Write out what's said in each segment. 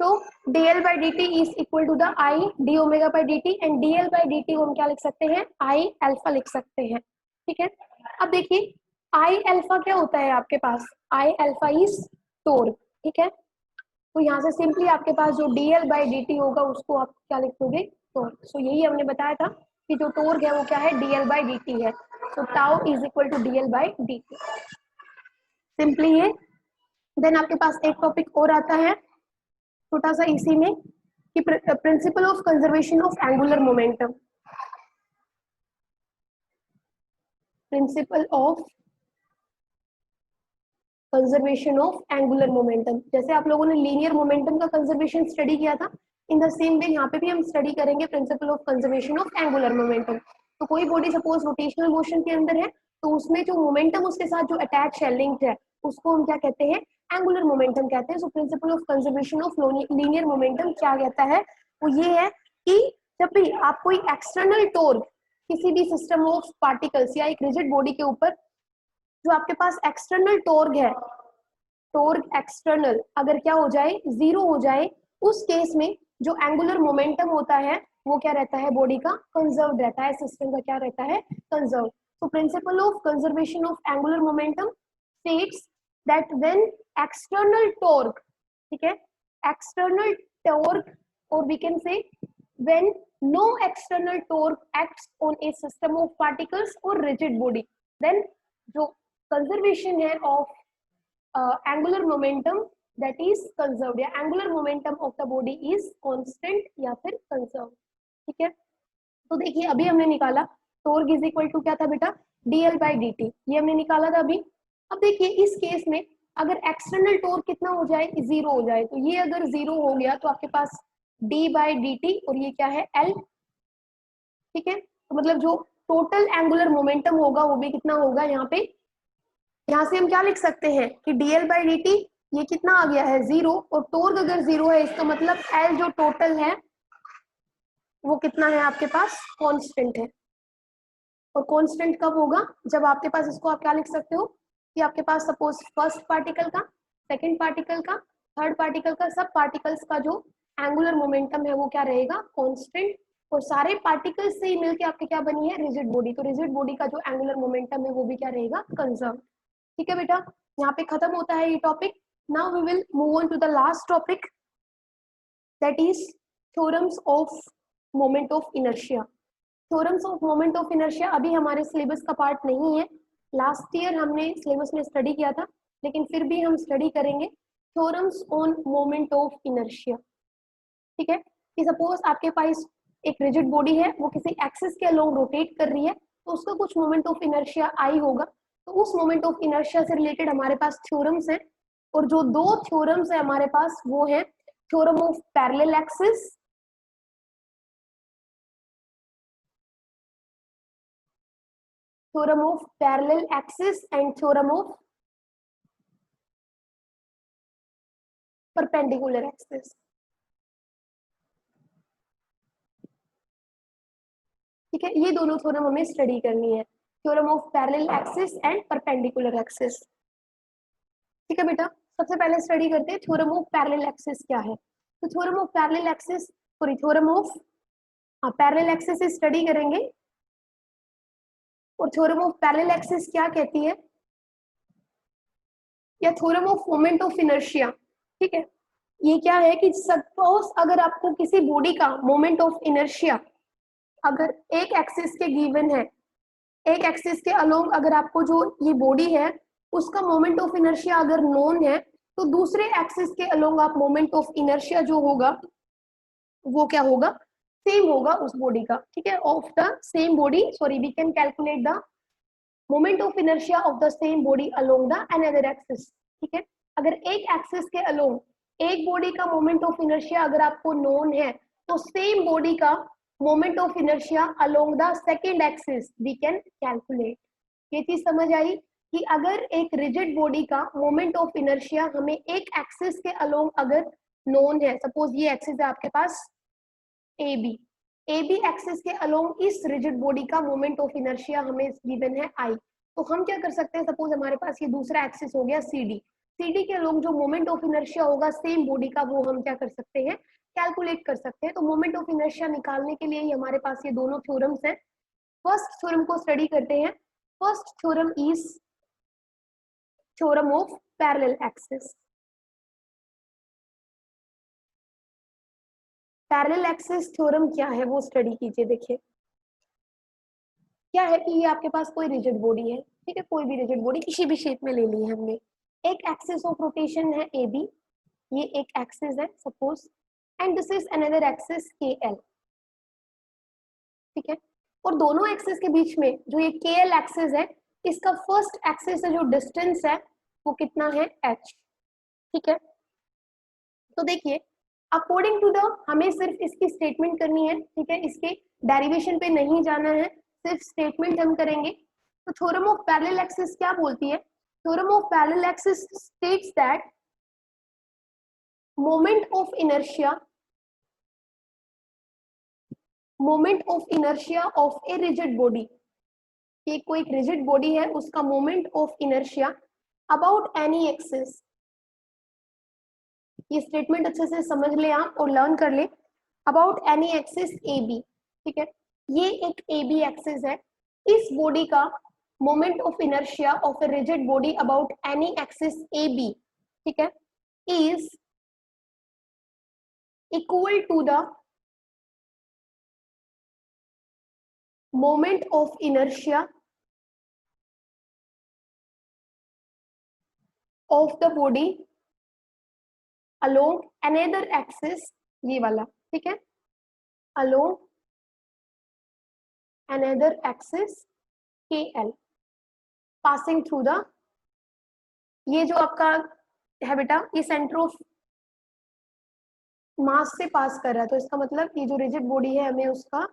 तो dl by dt is equal to the I d omega by dt and dl by dt को हम क्या लिख सकते हैं, I अल्फा लिख सकते हैं, ठीक है। अब देखिए I अल्फा क्या होता है आपके पास, I अल्फा इज टोर्क, ठीक है। तो यहाँ से सिंपली आपके पास जो dl by dt होगा उसको आप क्या लिख दोगे, टोर्क। सो यही हमने बताया था कि जो टोर्क है वो क्या है, dl by dt है। तो tau is equal to dl by dt, simply ये। देन आपके पास एक टॉपिक और आता है छोटा सा इसी में कि principal of conservation of angular momentum, principal of conservation of angular momentum. जैसे आप लोगों ने लीनियर मोमेंटम का कंजर्वेशन स्टडी किया था, इन द सेम वे यहाँ पे भी हम स्टडी करेंगे principal of conservation of angular momentum. तो कोई बॉडी सपोज रोटेशनल मोशन के अंदर है तो उसमें जो मोमेंटम उसके साथ जो अटैच है, लिंक्ड है, उसको हम क्या कहते हैं, एंगुलर मोमेंटम कहते हैं। So principle of conservation of linear momentum क्या कहता है, वो ये है कि जब भी आप कोई एक्सटर्नल टॉर्क किसी भी सिस्टम ऑफ पार्टिकल्स या एक रिजिड बॉडी के ऊपर, जो आपके पास एक्सटर्नल टॉर्क है, टॉर्क एक्सटर्नल अगर क्या हो जाए, जीरो हो जाए, उस केस में जो एंगुलर मोमेंटम होता है वो क्या रहता है, बॉडी का कंजर्व रहता है, सिस्टम का क्या रहता है, कंजर्व। तो principle of conservation of angular momentum states that when external torque, ठीक है, एक्सटर्नल टॉर्क, और we can say when no external torque acts on a system of particles और रिजिड बॉडी, देन जो कंजर्वेशन है of angular momentum that is conserved, या angular momentum of the body is constant या फिर conserve, ठीक है। तो देखिए अभी हमने निकाला टॉर्क इज इक्वल टू क्या था बेटा, dl by dt, ये हमने निकाला था अभी। अब देखिए इस केस में अगर एक्सटर्नल टॉर्क कितना हो जाए, जीरो हो जाए, तो ये अगर जीरो हो गया तो आपके पास d by dt और ये क्या है, l, ठीक है। तो मतलब जो टोटल एंगुलर मोमेंटम होगा वो भी कितना होगा यहाँ पे, यहाँ से हम क्या लिख सकते हैं कि dl by dt ये कितना आ गया है, जीरो, और टॉर्क अगर जीरो है इसका मतलब l जो टोटल है वो कितना है आपके पास, कांस्टेंट है। और कांस्टेंट कब होगा, जब आपके पास, इसको आप क्या लिख सकते हो कि आपके पास सपोज फर्स्ट पार्टिकल का, सेकंड पार्टिकल का, थर्ड पार्टिकल का, सब पार्टिकल्स का जो एंगुलर मोमेंटम है वो क्या रहेगा, कांस्टेंट, और सारे पार्टिकल्स से ही मिलके आपके क्या बनी है, रिजिड बॉडी। तो रिजिड बॉडी का जो एंगुलर मोमेंटम है वो भी क्या रहेगा, कंजर्व, ठीक है बेटा। यहाँ पे खत्म होता है ये topic. Now we will move on to the last topic that is theorems of moment of inertia. Theorems of moment of inertia अभी हमारे सिलेबस का पार्ट नहीं है, लास्ट ईयर हमने सिलेबस में स्टडी किया था, लेकिन फिर भी हम स्टडी करेंगे theorems on moment of inertia, ठीक है। कि सपोज आपके पास एक रिजिड बॉडी है, वो किसी एक्सिस के अलोंग रोटेट कर रही है, तो उसका कुछ मोमेंट ऑफ इनर्शिया आई होगा, तो उस मोमेंट ऑफ इनर्शिया से रिलेटेड हमारे पास थ्योरम्स हैं, और जो दो थ्योरम्स है हमारे पास वो है theorem of parallel axis, theorem of parallel axis and theorem of perpendicular axis, ठीक है। ये दोनों थ्योरम हमें स्टडी करनी है, theorem of parallel axis and perpendicular axis, ठीक है बेटा। सबसे पहले स्टडी करते हैं थ्योरम ऑफ पैरेलल एक्सिस क्या है। तो theorem of parallel axis, sorry theorem of parallel axis study करेंगे, और थ्योरम ऑफ पैरेलल एक्सिस क्या कहती है, या theorem of moment of inertia, ठीक है। ये क्या है कि सपोज अगर आपको किसी बॉडी का मोमेंट ऑफ इनर्शिया अगर एक एक्सिस के गिवन है, एक एक्सिस के अलोंग अगर आपको जो ये बॉडी है उसका मोमेंट ऑफ इनर्शिया अगर नोन है, तो दूसरे एक्सिस के अलोंग आप मोमेंट ऑफ इनर्शिया जो होगा वो क्या होगा, सेम होगा उस बॉडी का, ठीक है, of the same body, sorry we can calculate the moment of inertia of the same body along the another axis, ठीक है। अगर एक एक्सिस के अलोंग एक बॉडी का मोमेंट ऑफ इनर्शिया अगर आपको नोन है, तो सेम बॉडी का moment of inertia along the second axis we can calculate. ये चीज समझ आई कि अगर एक रिजिड बॉडी का मोमेंट ऑफ इनर्शिया हमें एक एक्सिस के अलोंग अगर नोन है, सपोज ये एक्सिस है आपके पास AB, AB एक्सिस के अलोंग इस रिजिड बॉडी का मोमेंट ऑफ इनर्शिया हमें गिवन है I, तो हम क्या कर सकते हैं, सपोज हमारे पास ये दूसरा एक्सिस हो गया CD, CD के अलोंग जो मोमेंट ऑफ इनर्शिया होगा सेम बॉडी का, वो हम क्या कर सकते हैं, कैलकुलेट कर सकते हैं। तो मोमेंट ऑफ इनर्शिया निकालने के लिए ही हमारे पास ये दोनों थ्योरम्स हैं। फर्स्ट थ्योरम को स्टडी करते हैं। First theorem is theorem of parallel axis. Parallel axis theorem क्या है वो स्टडी कीजिए। देखिए क्या है कि ये आपके पास कोई रिजिड बॉडी है, ठीक है, कोई भी रिजिड बॉडी किसी भी शेप में ले ली है हमने। एक एक्सिस ऑफ रोटेशन है ए बी, ये एक एक्सिस है suppose, and this is another axis के एल, ठीक है। और दोनों एक्सिस के बीच में जो ये के एल एक्सिस है, इसका फर्स्ट एक्सिस से जो डिस्टेंस है वो कितना है, एच, ठीक है। तो देखिए अकॉर्डिंग टू द, हमें सिर्फ इसकी स्टेटमेंट करनी है, ठीक है, इसके डेरिवेशन पे नहीं जाना है, सिर्फ स्टेटमेंट हम करेंगे। तो थ्योरम ऑफ पैरेलल एक्सिस क्या बोलती है, theorem of parallel axis states that moment of inertia of a rigid body, कि कोई एक रिजिड बॉडी है उसका moment of inertia about any axis, ये स्टेटमेंट अच्छे से समझ ले आप और लर्न कर ले, about any axis A B, ठीक है। ये एक ए बी एक्सिस है, इस बॉडी का moment of inertia of a rigid body about any axis A B, ठीक है, is equal to the moment of inertia of the body along another axis, ये वाला, ठीक है, along another axis KL passing through the, ये जो आपका है बेटा ये सेंटर ऑफ मास से पास कर रहा है, तो इसका मतलब ये जो रिजिड बॉडी है हमें उसका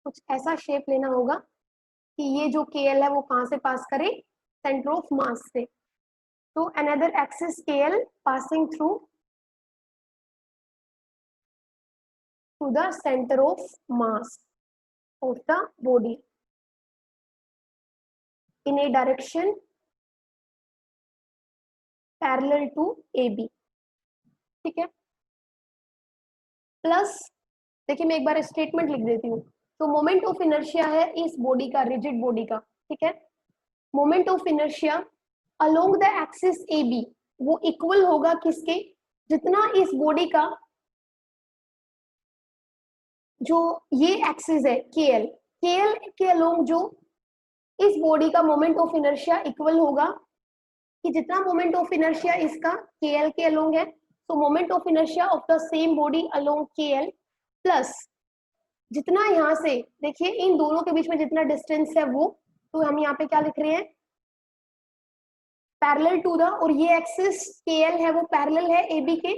कुछ ऐसा शेप लेना होगा कि ये जो KL है वो कहां से पास करे, सेंटर ऑफ मास से। तो another axis KL passing through to the center of mass of the body in a direction parallel to AB, ठीक है। प्लस देखिए मैं एक बार स्टेटमेंट लिख देती हूँ। तो मोमेंट ऑफ इनर्शिया है इस बॉडी का, रिजिड बॉडी का, ठीक है, moment of inertia along the axis AB वो इक्वल होगा किसके, जितना इस बॉडी का जो ये एक्सिस है KL के अलोंग जो इस बॉडी का मोमेंट ऑफ इनर्शिया इक्वल होगा, कि जितना मोमेंट ऑफ इनर्शिया इसका KL के अलोंग है, तो moment of inertia of the same body along KL plus जितना यहाँ से देखिए इन दोनों के बीच में जितना डिस्टेंस है वो, तो हम यहाँ पे क्या लिख रहे हैं, पैरेलल टू द, और ये एक्सिस KL है वो पैरेलल है AB के,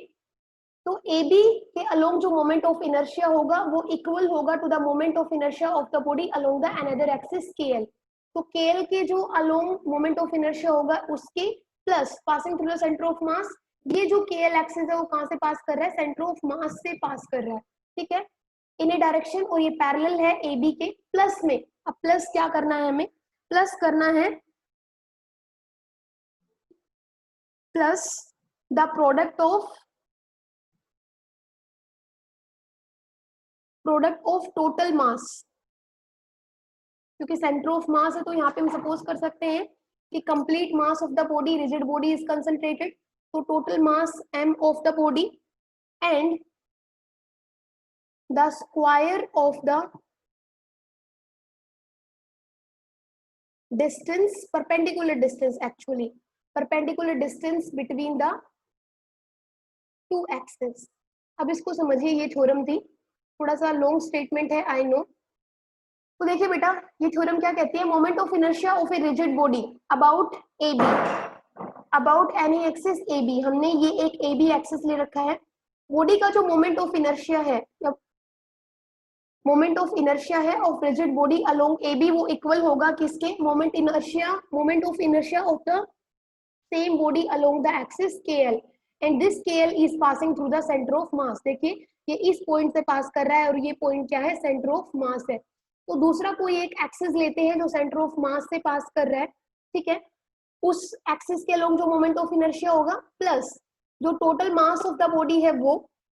तो AB के अलोंग जो मोमेंट ऑफ इनर्शिया होगा वो इक्वल होगा to the moment of inertia of the body along the another axis KL। तो KL के जो अलोंग मोमेंट ऑफ इनर्शिया होगा उसके plus passing through the centre of mass, ये जो KL एक्सिस है वो कहां से पास कर रहा है, सेंटर ऑफ मास से पास कर रहा है, ठीक है, इन ए डायरेक्शन, और ये पैरेलल है AB के प्लस में। अब प्लस क्या करना है हमें, प्लस करना है plus the product of total mass, क्योंकि सेंटर ऑफ मास है तो यहाँ पे हम सपोज कर सकते हैं कि complete mass of the body, rigid body is concentrated, तो total mass m of the body and the square of the distance, perpendicular distance, actually perpendicular distance between the two axis. अब इसको समझिए, ये theorem थी, थोड़ा सा long statement है I know. तो देखिए बेटा ये थ्योरम क्या कहती है, moment of inertia of a rigid body about AB, about any axis AB, हमने ये एक AB एक्सिस ले रखा है, बॉडी का जो मोमेंट ऑफ इनर्शिया है, मोमेंट ऑफ इनर्शिया है of rigid body along AB वो इक्वल होगा किसके, moment of inertia of the same body along the axis KL, and this KL is passing through the centre of mass. देखिए ये इस point से पास कर रहा है और ये पॉइंट क्या है, सेंटर ऑफ मास है। तो दूसरा कोई एक एक्सिस लेते हैं जो सेंटर ऑफ मास से पास कर रहा है, ठीक है, उस एक्सिस के अलोंग जो मोमेंट ऑफ इनर्शिया होगा प्लस जो total mass of the body है वो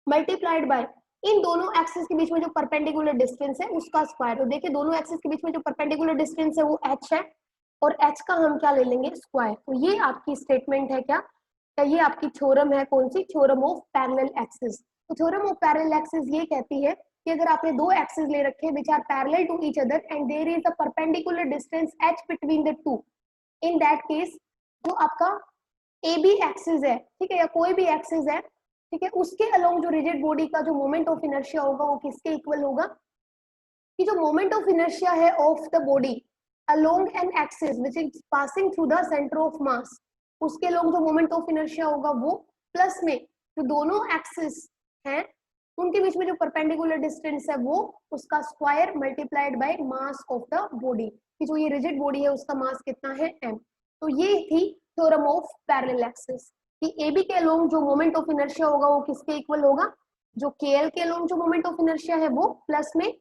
मल्टीप्लाइड बाय इन दोनों एक्सिस के बीच में जो परपेंडिकुलर डिस्टेंस है उसका स्क्वायर। तो देखिए दोनों एक्सिस के बीच में जो परपेंडिकुलर डिस्टेंस है वो h है और h का हम क्या ले लेंगे स्क्वायर। तो ये आपकी स्टेटमेंट है क्या, ये आपकी थ्योरम है, कौन सी, थ्योरम ऑफ पैरेलल एक्सिस। तो थ्योरम ऑफ पैरेलल एक्सिस ये कहती है कि अगर आपने दो एक्सिस ले रखे which are parallel to each other and there is a perpendicular distance h between the two, in that case जो आपका ए बी एक्सिस है, ठीक है, या कोई भी एक्सिस है, ठीक है, उसके अलोंग जो रिजिड बॉडी का जो मोमेंट ऑफ इनर्शिया होगा वो किसके इक्वल होगा, कि जो मोमेंट ऑफ इनर्शिया है of the body along an axis which is passing through the centre of mass, उसके अलोंग जो मोमेंट ऑफ इनर्शिया होगा वो प्लस में जो दोनों एक्सिस हैं उनके बीच में जो परपेंडिकुलर डिस्टेंस है वो उसका square multiplied by mass of the body, कि जो ये रिजिड बॉडी है उसका मास कितना है m। तो ये थी थ्योरम ऑफ पैरेलल एक्सिस कि AB के अलोंग जो मोमेंट ऑफ इनर्शिया होगा वो किसके इक्वल होगा, जो KL के अलोंग जो मोमेंट ऑफ इनर्शिया है वो प्लस में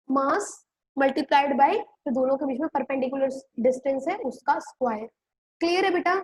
मास मल्टीप्लाइड बाय जो दोनों के बीच में परपेंडिकुलर डिस्टेंस है उसका स्क्वायर। क्लियर है बेटा?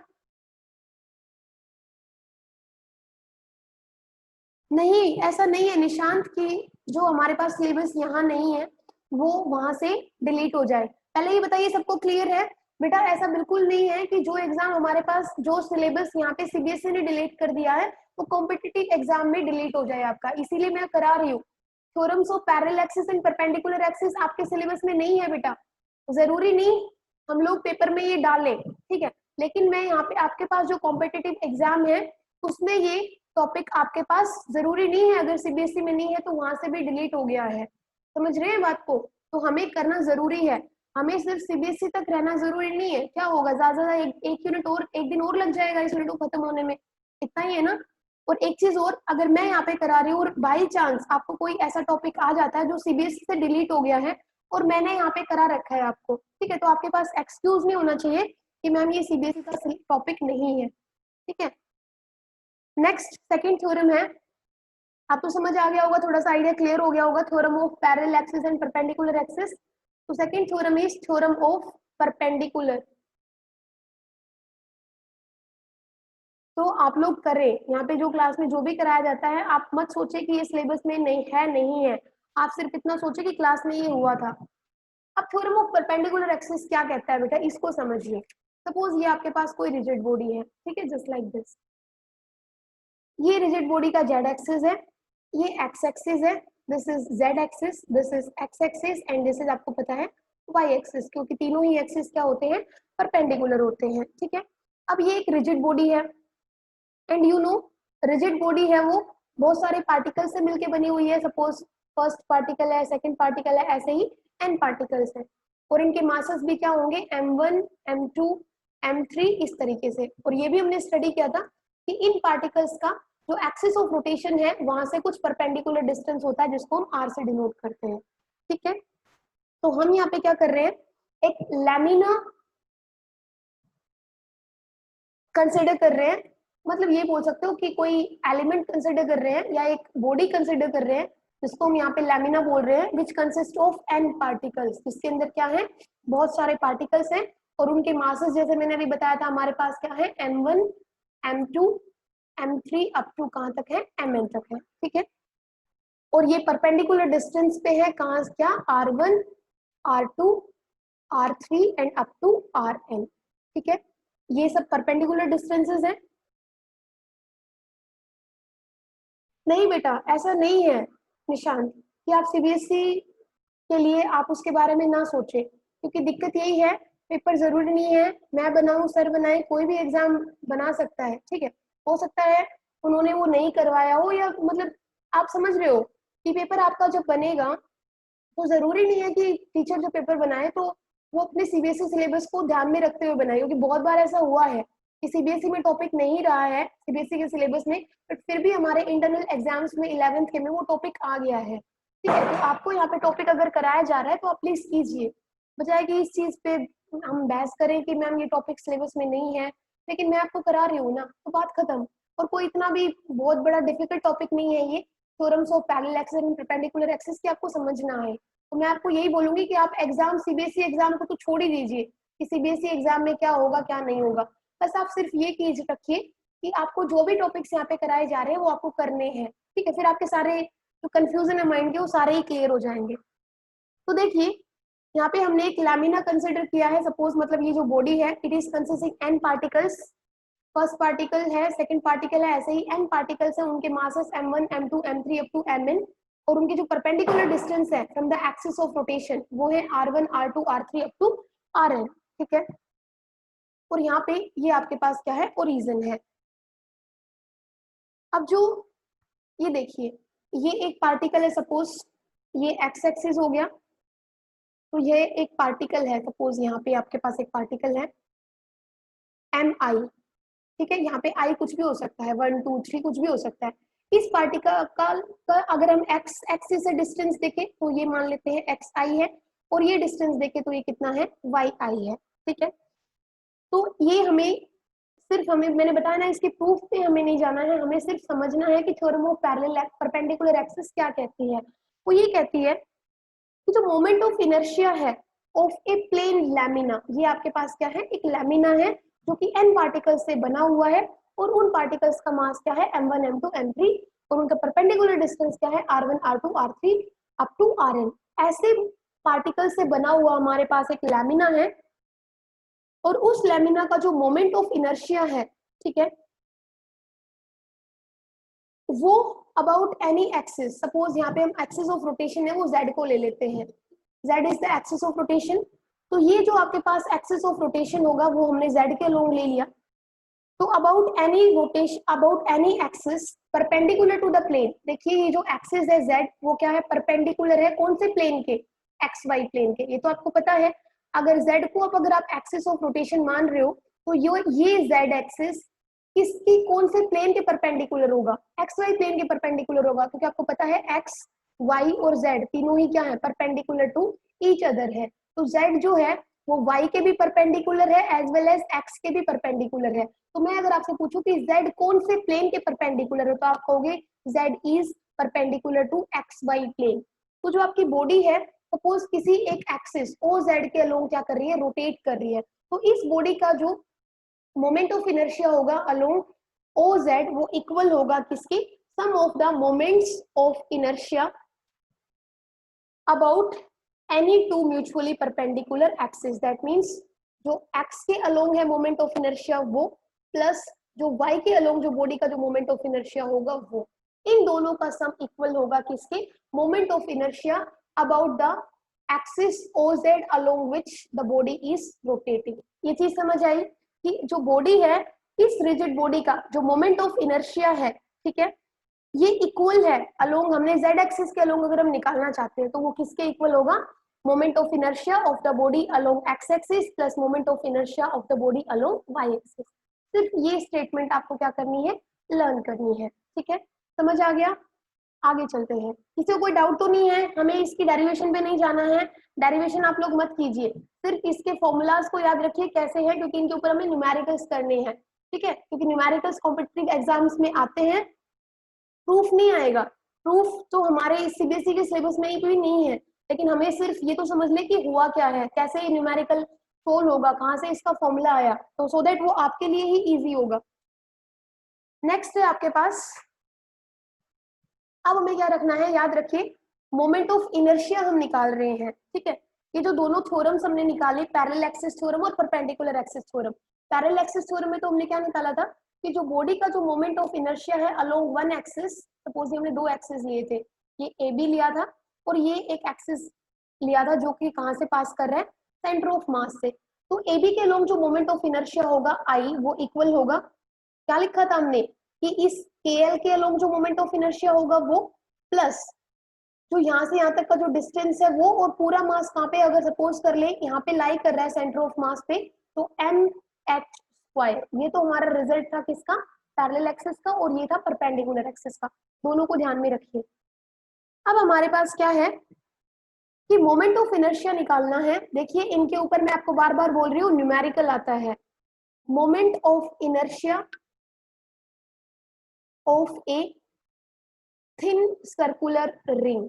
नहीं, ऐसा नहीं है निशांत की जो हमारे पास सिलेबस यहाँ नहीं है वो वहां से डिलीट हो जाए। पहले ये बताइए सबको क्लियर है? बेटा ऐसा बिल्कुल नहीं है कि जो एग्जाम हमारे पास जो सिलेबस यहाँ पे सीबीएसई ने डिलीट कर दिया है वो कॉम्पिटिटिव एग्जाम में डिलीट हो जाए आपका, इसीलिए मैं करा रही हूँ। Theorems of parallel axis and perpendicular axis आपके सिलेबस में नहीं है बेटा, जरूरी नहीं हम लोग पेपर में ये डालें, ठीक है, लेकिन मैं यहाँ पे आपके पास जो कॉम्पिटिटिव एग्जाम है उसमें ये टॉपिक आपके पास जरूरी नहीं है, अगर सीबीएसई में नहीं है तो वहां से भी डिलीट हो गया है, समझ रहे हैं बात को? तो हमें करना जरूरी है, हमें सिर्फ सीबीएसई तक रहना जरूरी नहीं है। क्या होगा, ज्यादा ज्यादा एक यूनिट और, एक दिन और लग जाएगा इस यूनिट को खत्म होने में, इतना ही है ना। और एक चीज और, अगर मैं यहाँ पे करा रही हूँ और बाई चांस आपको कोई ऐसा टॉपिक आ जाता है जो सीबीएसई से डिलीट हो गया है और मैंने यहाँ पे करा रखा है आपको, ठीक है, तो आपके पास एक्सक्यूज नहीं होना चाहिए कि मैम ये सीबीएसई का टॉपिक नहीं है, ठीक है। नेक्स्ट सेकंड थ्योरम है, आपको समझ आ गया होगा, थोड़ा सा आइडिया क्लियर हो गया होगा, theorem of parallel axis and perpendicular axis. तो second theorem is theorem of perpendicular. तो आप लोग करें, यहाँ पे जो क्लास में जो भी कराया जाता है आप मत सोचे कि ये सिलेबस में नहीं है, आप सिर्फ इतना सोचे कि क्लास में ये हुआ था। अब थ्योरम ऑफ परपेंडिकुलर एक्सिस क्या कहता है बेटा, इसको समझिए। सपोज ये आपके पास कोई रिजिड बॉडी है, ठीक है, जस्ट लाइक दिस, ये रिजिड बॉडी का जेड एक्सिस है, ये एक्स एक्सिस है, this is Z axis, this is x axis and this is आपको पता है वाई एक्सिस, क्योंकि तीनों ही एक्सिस क्या होते हैं, परपेंडिकुलर होते हैं, ठीक है। अब ये एक रिजिड बॉडी है and you know rigid body है वो बहुत सारे पार्टिकल से मिलके बनी हुई है, सपोज फर्स्ट पार्टिकल है, सेकंड पार्टिकल है, ऐसे ही एन पार्टिकल्स है और इनके मासेस भी क्या होंगे m1 m2 m3 इस तरीके से। और ये भी हमने स्टडी किया था कि इन पार्टिकल्स का जो एक्सिस ऑफ रोटेशन है वहां से कुछ परपेंडिकुलर डिस्टेंस होता है जिसको हम r से डिनोट करते हैं, ठीक है। तो हम यहाँ पे क्या कर रहे हैं, एक लैमिना कंसिडर कर रहे हैं, मतलब ये बोल सकते हो कि कोई एलिमेंट कंसिडर कर रहे हैं या एक बॉडी कंसिडर कर रहे हैं जिसको हम यहाँ पे लैमिना बोल रहे हैं, which consist of N particles, जिसके अंदर क्या है, बहुत सारे पार्टिकल्स हैं और उनके मासेस जैसे मैंने अभी बताया था हमारे पास क्या है, m1 m2 m3 up to कहाँ तक है, mn तक है, ठीक है। और ये परपेंडिकुलर डिस्टेंस पे है कहाँ, क्या, r1 r2 r3 and up to rn, ठीक है, ये सब परपेंडिकुलर डिस्टेंसेस हैं। नहीं बेटा ऐसा नहीं है निशांत कि आप सीबीएसई के लिए आप उसके बारे में ना सोचे, क्योंकि दिक्कत यही है, पेपर जरूरी नहीं है मैं बनाऊं सर बनाए, कोई भी एग्जाम बना सकता है, ठीक है। हो सकता है उन्होंने वो नहीं करवाया हो या मतलब आप समझ रहे हो कि पेपर आपका जब बनेगा तो जरूरी नहीं है कि टीचर जो पेपर बनाए तो वो अपने सीबीएसई सिलेबस को ध्यान में रखते हुए बनाए, क्योंकि बहुत बार ऐसा हुआ है कि सीबीएसई में टॉपिक नहीं रहा है सीबीएसई के सिलेबस में, बट फिर भी हमारे इंटरनल एग्जाम्स में 11th के में वो टॉपिक आ गया है, ठीक है। तो आपको यहाँ पे टॉपिक अगर कराया जा रहा है तो आप प्लीज कीजिए, बजाय कि इस चीज पे हम बहस करें कि मैम ये टॉपिक सिलेबस में नहीं है, लेकिन मैं आपको करा रही हूँ ना, तो बात खत्म। और कोई इतना भी बहुत बड़ा डिफिकल्ट टॉपिक नहीं है ये theorems of parallel axis and perpendicular axis की आपको समझना है। तो मैं आपको यही बोलूंगी कि आप एग्जाम सीबीएसई एग्जाम को तो छोड़ ही दीजिए कि सीबीएसई एग्जाम में क्या होगा क्या नहीं होगा, बस आप सिर्फ ये चीज रखिए कि आपको जो भी टॉपिक्स यहाँ पे कराए जा रहे हैं वो आपको करने हैं, ठीक है। फिर आपके सारे जो कंफ्यूजन है माइंड के वो सारे ही क्लियर हो जाएंगे। तो देखिए यहाँ पे हमने एक लैमिना कंसिडर किया है। सपोज मतलब ये जो बॉडी है it is consisting N particles, first particle है, सेकंड पार्टिकल है, ऐसे ही एन पार्टिकल्स है, उनके masses m1 m2 m3 up to mn, और उनकी जो परपेंडिकुलर डिस्टेंस है from the axis of rotation वो है r1 r2 r3 up to rn, ठीक है। और यहाँ पे ये आपके पास क्या है, ओरिजिन है। अब जो ये देखिए ये एक पार्टिकल है, सपोज ये एक्स एक्सिस हो गया, तो ये एक पार्टिकल है, सपोज यहाँ पे आपके पास एक पार्टिकल है एम आई, ठीक है। यहाँ पे आई कुछ भी हो सकता है, 1 2 3 कुछ भी हो सकता है। इस पार्टिकल का अगर हम एक्स एक्सिस से डिस्टेंस देखें तो ये मान लेते हैं एक्स आई है, और ये डिस्टेंस देखें तो ये कितना है, वाई आई है, ठीक है। तो ये हमें सिर्फ हमें मैंने बताया ना इसके प्रूफ पे हमें नहीं जाना है, हमें सिर्फ समझना है कि theorem of parallel perpendicular axis क्या कहती है। वो ये कहती है कि जो मोमेंट ऑफ इनर्शिया है ऑफ ए प्लेन लैमिना, ये आपके पास क्या है, एक लैमिना है जो कि एन पार्टिकल्स से बना हुआ है, और उन पार्टिकल्स का मास क्या है, m1 m2 m3, और उनका परपेंडिकुलर डिस्टेंस क्या है, r1 r2 r3 up to rn। ऐसे पार्टिकल से बना हुआ हमारे पास एक लैमिना है, और उस लैमिना का जो मोमेंट ऑफ इनर्शिया है, ठीक है, वो अबाउट एनी एक्सिस, सपोज यहाँ पे हम एक्सिस ऑफ रोटेशन है वो z को ले लेते हैं, z is the axis of rotation. तो ये जो आपके पास एक्सिस ऑफ रोटेशन होगा वो हमने z के अलोंग ले लिया। तो about any rotation, about any axis perpendicular to the plane, देखिए ये जो एक्सिस है z वो क्या है, परपेंडिकुलर है कौन से प्लेन के, एक्स वाई प्लेन के, ये तो आपको पता है। अगर z को अगर आप एक्सिस ऑफ रोटेशन मान रहे हो तो ये z एक्सिस किसकी कौन से प्लेन के परपेंडिकुलर होगा, एक्स वाई प्लेन के परपेंडिकुलर होगा, क्योंकि आपको पता है एक्स वाई और z तीनों ही क्या है, परपेंडिकुलर टू ईच अदर है। तो z जो है वो y के भी परपेंडिकुलर है एज वेल एज x के भी परपेंडिकुलर है। तो मैं अगर आपसे पूछूं कि z कौन से प्लेन के परपेंडिकुलर है, तो आप कहोगे z is perpendicular to X Y plane. तो जो आपकी बॉडी है सपोज किसी एक एक्सिस ओ जेड के अलोंग क्या कर रही है, रोटेट कर रही है, तो इस बॉडी का जो मोमेंट ऑफ इनर्शिया होगा अलोंग ओ जेड वो इक्वल होगा किसकी, sum of the moments of inertia about any two mutually perpendicular axis. That means जो एक्स के अलोंग है मोमेंट ऑफ इनर्शिया वो, प्लस जो वाई के अलोंग जो बॉडी का जो मोमेंट ऑफ इनर्शिया होगा वो, इन दोनों का सम इक्वल होगा किसके, moment of inertia about the axis OZ along which the body is rotating। ये चीज समझ आई कि जो बॉडी है, इस रिजिड बॉडी का जो मोमेंट ऑफ इनर्शिया है, ठीक है, ये इक्वल है अलोंग, हमने z एक्सिस के अलोंग अगर हम निकालना चाहते हैं तो वो किसके इक्वल होगा, moment of inertia of the body along x axis plus moment of inertia of the body along y axis. सिर्फ ये स्टेटमेंट आपको क्या करनी है, लर्न करनी है, ठीक है, समझ आ गया। आगे चलते हैं, किसी को कोई डाउट तो नहीं है, हमें इसकी डेरिवेशन पे नहीं जाना है, डेरिवेशन आप लोग मत कीजिए, सिर्फ इसके फॉर्मूलाज को याद रखिए कैसे हैं, क्योंकि इनके ऊपर हमें न्यूमेरिकल्स करने हैं, ठीक है, क्योंकि न्यूमेरिकल्स कॉम्पिटिटिव एग्जाम्स में आते हैं, प्रूफ नहीं आएगा, प्रूफ तो हमारे सीबीएसई के सिलेबस में भी नहीं है, लेकिन हमें सिर्फ ये तो समझ ले कि हुआ क्या है, कैसे ये न्यूमेरिकल सोल्व होगा, कहाँ से इसका फॉर्मूला आया, तो सो दैट वो आपके लिए ही इजी होगा। नेक्स्ट है आपके पास, अब हमें क्या रखना है, याद रखिए मोमेंट ऑफ इनर्शिया हम निकाल रहे हैं, ठीक है। ये जो दोनों थ्योरम्स हमने निकाले, पैरेलल एक्सिस थ्योरम और perpendicular axis theorem. Parallel axis theorem में तो हमने क्या निकाला था कि जो बॉडी का जो मोमेंट ऑफ इनर्शिया है अलोंग वन एक्सिस, सपोज हमने दो एक्सिस लिए थे, ये ए बी लिया था और ये एक एक्सिस लिया था जो कि कहाँ से पास कर रहा है, सेंटर ऑफ मास से। तो ए बी के अलोंग जो मोमेंट ऑफ इनर्शिया होगा आई, वो इक्वल होगा, क्या लिखा था हमने कि इस KL के अलोंग जो मोमेंट ऑफ इनर्शिया होगा वो, प्लस जो यहाँ से यहाँ तक का जो डिस्टेंस है वो, और पूरा मास कहाँ पे अगर सपोज कर ले यहाँ पे लाई कर रहा है सेंटर ऑफ मास पे, तो mh²। ये तो हमारा रिजल्ट था किसका, पैरेलल एक्सिस का, और ये था परपेंडिकुलर एक्सिस का, दोनों को ध्यान में रखिए। अब हमारे पास क्या है कि मोमेंट ऑफ इनर्शिया निकालना है। देखिए इनके ऊपर मैं आपको बार बार बोल रही हूँ न्यूमेरिकल आता है, moment of inertia of a thin circular ring।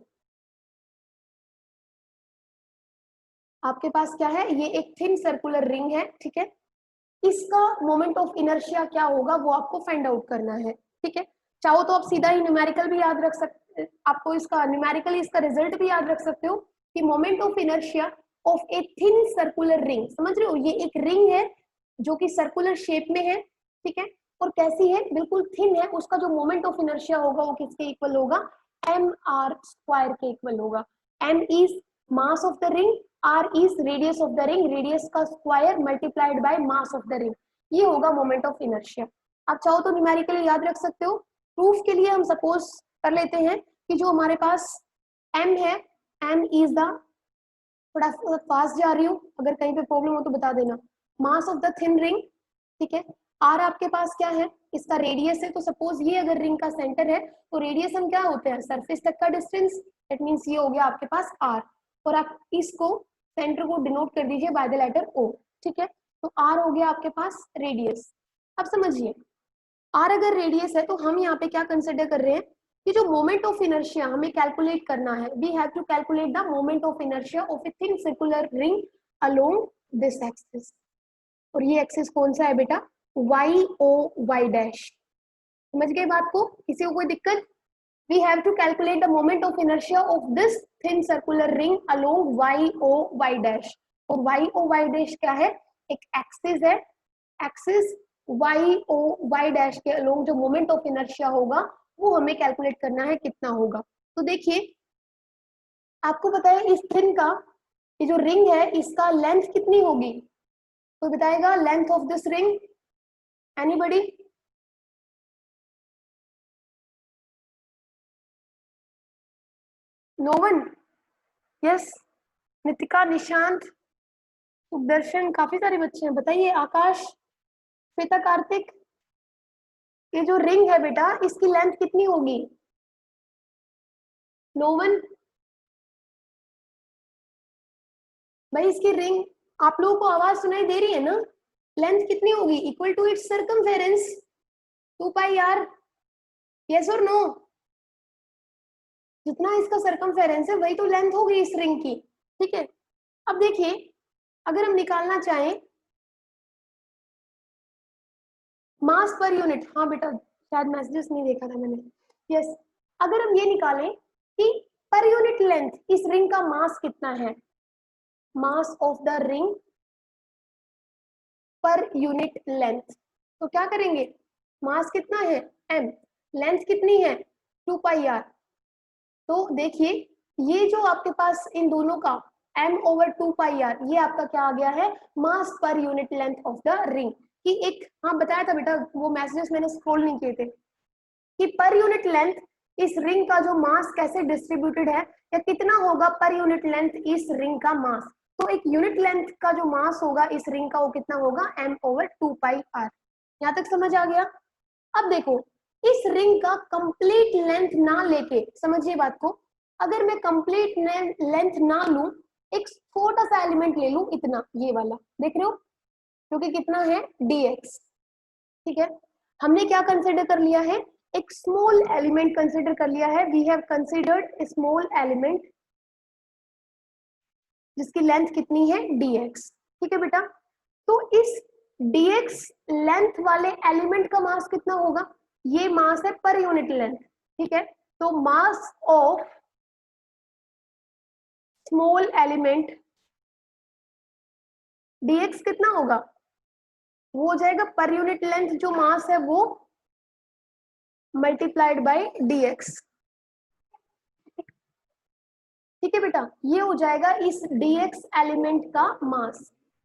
आपके पास क्या है, ये एक थिन सर्कुलर रिंग है, ठीक है, इसका मोमेंट ऑफ इनर्शिया क्या होगा वो आपको फाइंड आउट करना है, ठीक है। चाहो तो आप सीधा ही न्यूमेरिकल भी याद रख सकते, आपको इसका न्यूमेरिकली इसका रिजल्ट भी याद रख सकते हो कि moment of inertia of a thin circular ring, समझ रहे हो, ये एक रिंग है जो कि सर्कुलर शेप में है, ठीक है, और कैसी है, बिल्कुल थिन है, उसका जो मोमेंट ऑफ इनर्शिया होगा वो किसके इक्वल होगा, एम आर स्क्वायर के इक्वल होगा। M is mass of the ring, R is radius of the ring, radius का square multiplied by mass of the ring, ये होगा मोमेंट ऑफ इनर्शिया। आप चाहो तो न्यूमेरिकली याद रख सकते हो। प्रूफ के लिए हम सपोज कर लेते हैं कि जो हमारे पास m है, m इज द, थोड़ा फास्ट जा रही हूँ, अगर कहीं पे प्रॉब्लम हो तो बता देना, मास ऑफ द थिन रिंग, ठीक है। r आपके पास क्या है, इसका रेडियस है, तो सपोज ये अगर रिंग का सेंटर है तो रेडियस हम क्या होते हैं, सरफेस तक का डिस्टेंस, दैट मींस ये हो गया आपके पास r, और आप इसको सेंटर को डिनोट कर दीजिए बाय द लेटर o, ठीक है। तो r हो गया आपके पास रेडियस। अब समझिए r अगर रेडियस है तो हम यहाँ पे क्या कंसिडर कर रहे हैं कि जो मोमेंट ऑफ इनर्शिया हमें कैलकुलेट करना है, we have to calculate the moment of inertia of a thin circular ring along this axis, और ये एक्सिस कौन सा है बेटा, y o y डैश, समझ गए बात को, किसी को कोई दिक्कत, we have to calculate the moment of inertia of this thin circular ring along y o y dash, और y o y dash क्या है, एक एक्सिस है, axis y o y dash के along जो मोमेंट ऑफ इनर्शिया होगा वो हमें कैलकुलेट करना है कितना होगा। तो देखिए आपको पता है इस थिन का, ये जो रिंग है इसका लेंथ कितनी होगी, कोई बताएगा length of this ring, anybody, no one, yes, Nitika, Nishant, Sudarshan, काफी सारे बच्चे हैं, बताइए, आकाश, श्वेता, कार्तिक, ये जो रिंग है बेटा इसकी लेंथ कितनी होगी, नो वन, भाई इसकी रिंग, आप लोगों को आवाज सुनाई दे रही है ना, लेंथ कितनी होगी, equal to its circumference 2 pi R, yes और नो, जितना इसका सर्कमफेरेंस है वही तो लेंथ होगी इस रिंग की, ठीक है। अब देखिए अगर हम निकालना चाहें मास पर यूनिट, हाँ बेटा शायद मैसेजेस नहीं देखा था मैंने, यस, अगर हम ये निकालें कि पर यूनिट लेंथ इस रिंग का मास कितना है, मास ऑफ द रिंग पर यूनिट लेंथ, तो क्या करेंगे, मास कितना है m, लेंथ कितनी है 2 पाई आर, तो देखिए ये जो आपके पास इन दोनों का m ओवर 2 पाई आर, ये आपका क्या आ गया है, mass per unit length of the ring की एक, हाँ बताया था बेटा, वो मैसेजेस मैंने स्क्रॉल नहीं किए थे कि पर यूनिट लेंथ इस रिंग का जो मास कैसे डिस्ट्रीब्यूटेड है, या कितना होगा पर यूनिट लेंथ इस रिंग का मास, तो एक यूनिट लेंथ का जो मास होगा इस रिंग का वो कितना होगा m ओवर 2 पाई आर, यहाँ तक समझ आ गया। अब देखो इस रिंग का कंप्लीट लेंथ ना लेके, समझिए बात को, अगर मैं कंप्लीट लेंथ ना लूं, एक छोटा सा एलिमेंट ले लूं इतना, ये वाला देख रहे हो, क्योंकि कितना है dx, ठीक है, हमने क्या कंसिडर कर लिया है, एक स्मॉल एलिमेंट कंसिडर कर लिया है, we have considered small element जिसकी लेंथ कितनी है dx, ठीक है बेटा। तो इस dx लेंथ वाले एलिमेंट का मास कितना होगा, ये मास है पर यूनिट लेंथ, ठीक है, तो mass of small element dx कितना होगा, वो हो जाएगा पर यूनिट लेंथ जो मास है वो मल्टीप्लाइड बाय dx, ठीक है बेटा, ये हो जाएगा इस dx एलिमेंट का मास।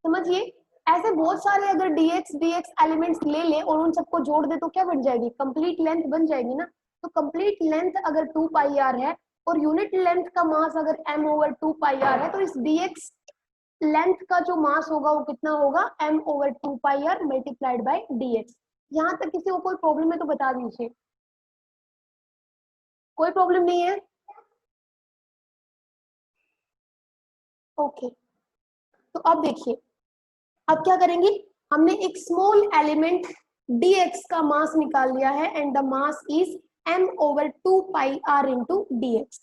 समझिए ऐसे बहुत सारे अगर dx एलिमेंट्स ले ले और उन सबको जोड़ दे तो क्या बन जाएगी, कंप्लीट लेंथ बन जाएगी ना, तो कंप्लीट लेंथ अगर 2 पाई आर है और यूनिट लेंथ का मास अगर m ओवर 2 पाई आर है, तो इस dx लेंथ का जो मास होगा वो कितना होगा m over 2 pi R multiplied by dx। यहाँ तक किसी को कोई प्रॉब्लम है तो बता दीजिए, कोई प्रॉब्लम नहीं है, ओके। तो अब देखिए अब क्या करेंगे, हमने एक स्मॉल एलिमेंट dx का मास निकाल लिया है and the mass is m over 2 pi r into dx,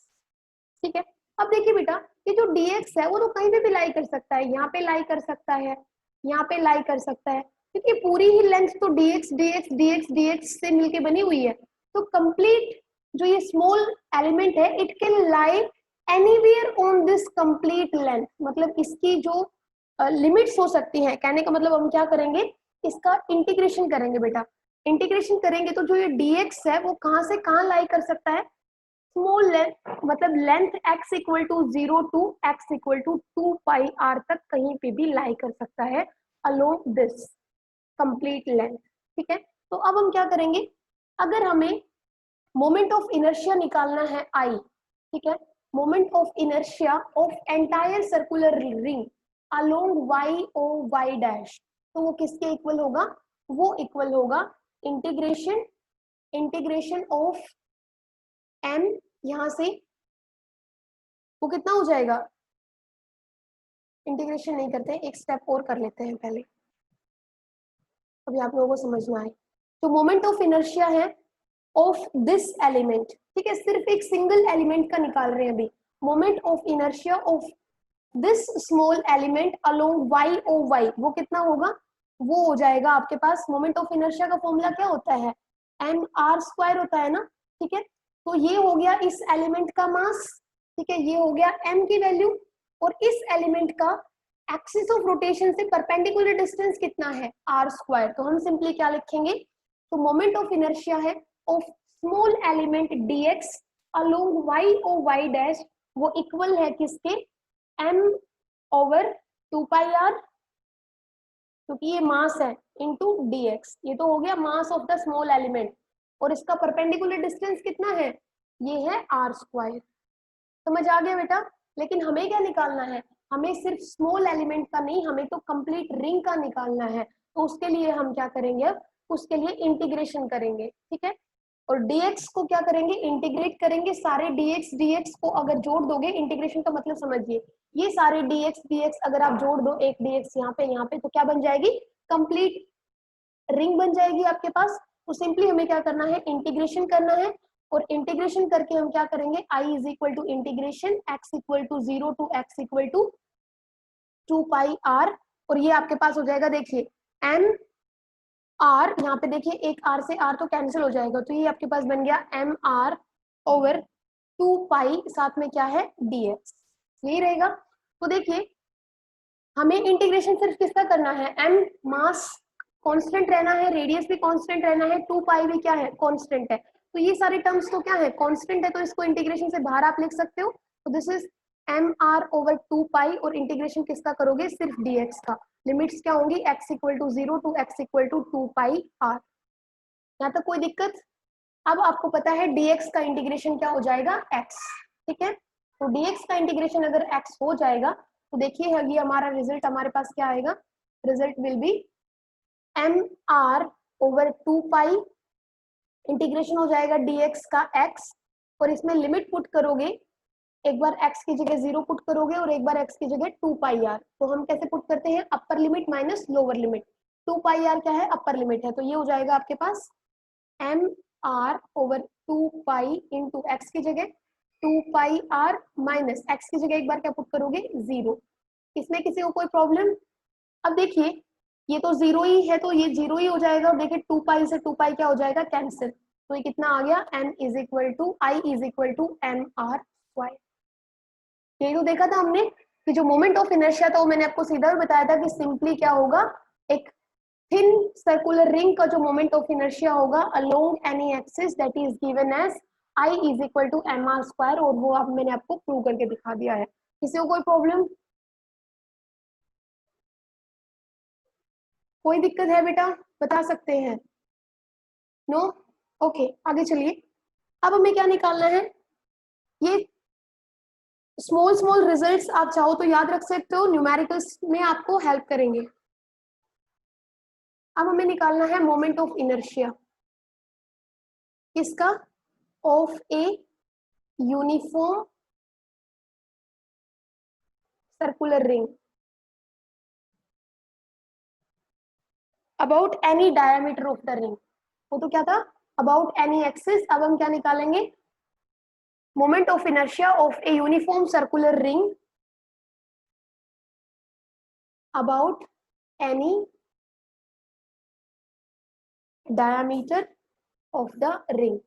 ठीक है। अब देखिए बेटा ये जो dx है वो तो कहीं पे भी लाई कर सकता है, यहाँ पे लाई कर सकता है, यहाँ पे लाई कर सकता है, क्योंकि पूरी ही लेंथ तो dx dx dx dx से मिलके बनी हुई है, तो कंप्लीट जो ये स्मॉल एलिमेंट है it can lie anywhere on this complete length, मतलब इसकी जो लिमिट्स हो सकती हैं, कहने का मतलब हम क्या करेंगे, इसका इंटीग्रेशन करेंगे बेटा। इंटीग्रेशन करेंगे तो जो ये dx है वो कहां से कहां लाई कर सकता है, स्मॉल लेंथ, मतलब length x equal to 0 to x equal to 2 pi r तक कहीं पे भी लाई कर सकता है अलोंग दिस कंप्लीट लेंथ। ठीक है, तो अब हम क्या करेंगे, अगर हमें मोमेंट ऑफ इनर्शिया निकालना है I, ठीक है, moment of inertia of entire circular ring along y o y dash, तो वो किसके इक्वल होगा, वो इक्वल होगा इंटीग्रेशन इंटीग्रेशन ऑफ m, यहां से वो कितना हो जाएगा, इंटीग्रेशन नहीं करते, एक स्टेप और कर लेते हैं पहले, अभी आप लोगों को समझना है। तो मोमेंट ऑफ इनर्शिया है ऑफ दिस एलिमेंट, ठीक है, सिर्फ एक सिंगल एलिमेंट का निकाल रहे हैं अभी, moment of inertia of this small element along y O y, वो कितना होगा, वो हो जाएगा आपके पास, मोमेंट ऑफ इनर्शिया का फॉर्मूला क्या होता है, एम आर स्क्वायर होता है ना, ठीक है, तो ये हो गया इस एलिमेंट का मास, ठीक है, ये हो गया m की वैल्यू, और इस एलिमेंट का एक्सिस ऑफ रोटेशन से परपेंडिकुलर डिस्टेंस कितना है, आर स्क्वायर, तो हम सिंपली क्या लिखेंगे, तो मोमेंट ऑफ इनर्शिया है of small element dx along y O y dash, वो इक्वल है किसके, m ओवर 2 पाई आर, क्योंकि ये मास है, इनटू dx, ये तो हो गया मास ऑफ द स्मॉल एलिमेंट, और इसका परपेंडिकुलर डिस्टेंस कितना है, ये है आर स्क्वायर। समझ आ गया बेटा, लेकिन हमें क्या निकालना है, हमें सिर्फ स्मॉल एलिमेंट का नहीं, हमें तो कंप्लीट रिंग का निकालना है, तो उसके लिए हम क्या करेंगे, अब उसके लिए इंटीग्रेशन करेंगे, ठीक है, और dx को क्या करेंगे, इंटीग्रेट करेंगे, सारे dx को अगर जोड़ दोगे, इंटीग्रेशन का मतलब समझिए, ये सारे dx अगर आप जोड़ दो, एक dx यहाँ पे, तो क्या बन जाएगी, कंप्लीट रिंग बन जाएगी आपके पास। तो सिंपली हमें क्या करना है, इंटीग्रेशन करना है, और इंटीग्रेशन करके हम क्या करेंगे, i is equal to integration x equal to 0 to x equal to 2 pi r, और ये आपके पास हो जाएगा, देखिए m r, यहाँ पे देखिए एक r से r तो कैंसिल हो जाएगा, तो ये आपके पास बन गया m r ओवर 2 पाई, साथ में क्या है dx, यही रहेगा। तो देखिए हमें इंटीग्रेशन सिर्फ किसका करना है, m मास कांस्टेंट रहना है, रेडियस भी कांस्टेंट रहना है, 2 पाई भी क्या है, कांस्टेंट है, तो ये सारे टर्म्स तो क्या है, कांस्टेंट है, तो इसको इंटीग्रेशन से बाहर आप लिख सकते हो, तो this is M R over 2 pi, और इंटीग्रेशन किसका करोगे, सिर्फ dx का, लिमिट्स क्या होंगी, x equal to 0 to x equal to 2 pi r, यहाँ तक कोई दिक्कत। अब आपको पता है dx का इंटीग्रेशन क्या हो जाएगा, x, ठीक है, तो dx का इंटीग्रेशन अगर x हो जाएगा, तो देखिए ये हमारा रिजल्ट, हमारे पास क्या आएगा, result will be M R over 2 pi, integration हो जाएगा dx का x, और इसमें लिमिट पुट करोगे, एक बार x की जगह 0 पुट करोगे और एक बार x की जगह 2 पाई आर, तो हम कैसे पुट करते हैं, upper limit minus lower limit, 2 pi R क्या है, अपर लिमिट है, तो ये हो जाएगा आपके पास M R over 2 pi into X की जगह 2 पाई आर माइनस एक्स की जगह एक बार क्या पुट करोगे, 0, इसमें किसी को कोई प्रॉब्लम। अब देखिए ये तो 0 ही है, तो ये 0 ही हो जाएगा, और देखिए 2 पाई से 2 पाई क्या हो जाएगा, कैंसिल, तो ये कितना आ गया, m is equal to I is equal to M R square. यही तो देखा था हमने कि जो मोमेंट ऑफ इनर्शिया था वो मैंने आपको सीधा भी बताया था कि सिंपली क्या होगा, एक थिन सर्कुलर रिंग का जो मोमेंट ऑफ इनर्शिया होगा along any axis that is given as I is equal to M R square, और वो अब मैंने आपको प्रूव करके दिखा दिया है। किसी को कोई प्रॉब्लम, कोई दिक्कत है बेटा, बता सकते हैं, नो, ओके आगे चलिए। अब हमें क्या निकालना है, ये स्मॉल स्मॉल रिजल्ट्स आप चाहो तो याद रख सकते हो, न्यूमेरिकल्स में आपको हेल्प करेंगे। अब हमें निकालना है मोमेंट ऑफ इनर्शिया, किसका, of a uniform circular ring about any diameter of the ring, वो तो क्या था, अबाउट एनी एक्सिस। अब हम क्या निकालेंगे, moment of inertia of a uniform circular ring about any diameter of the ring.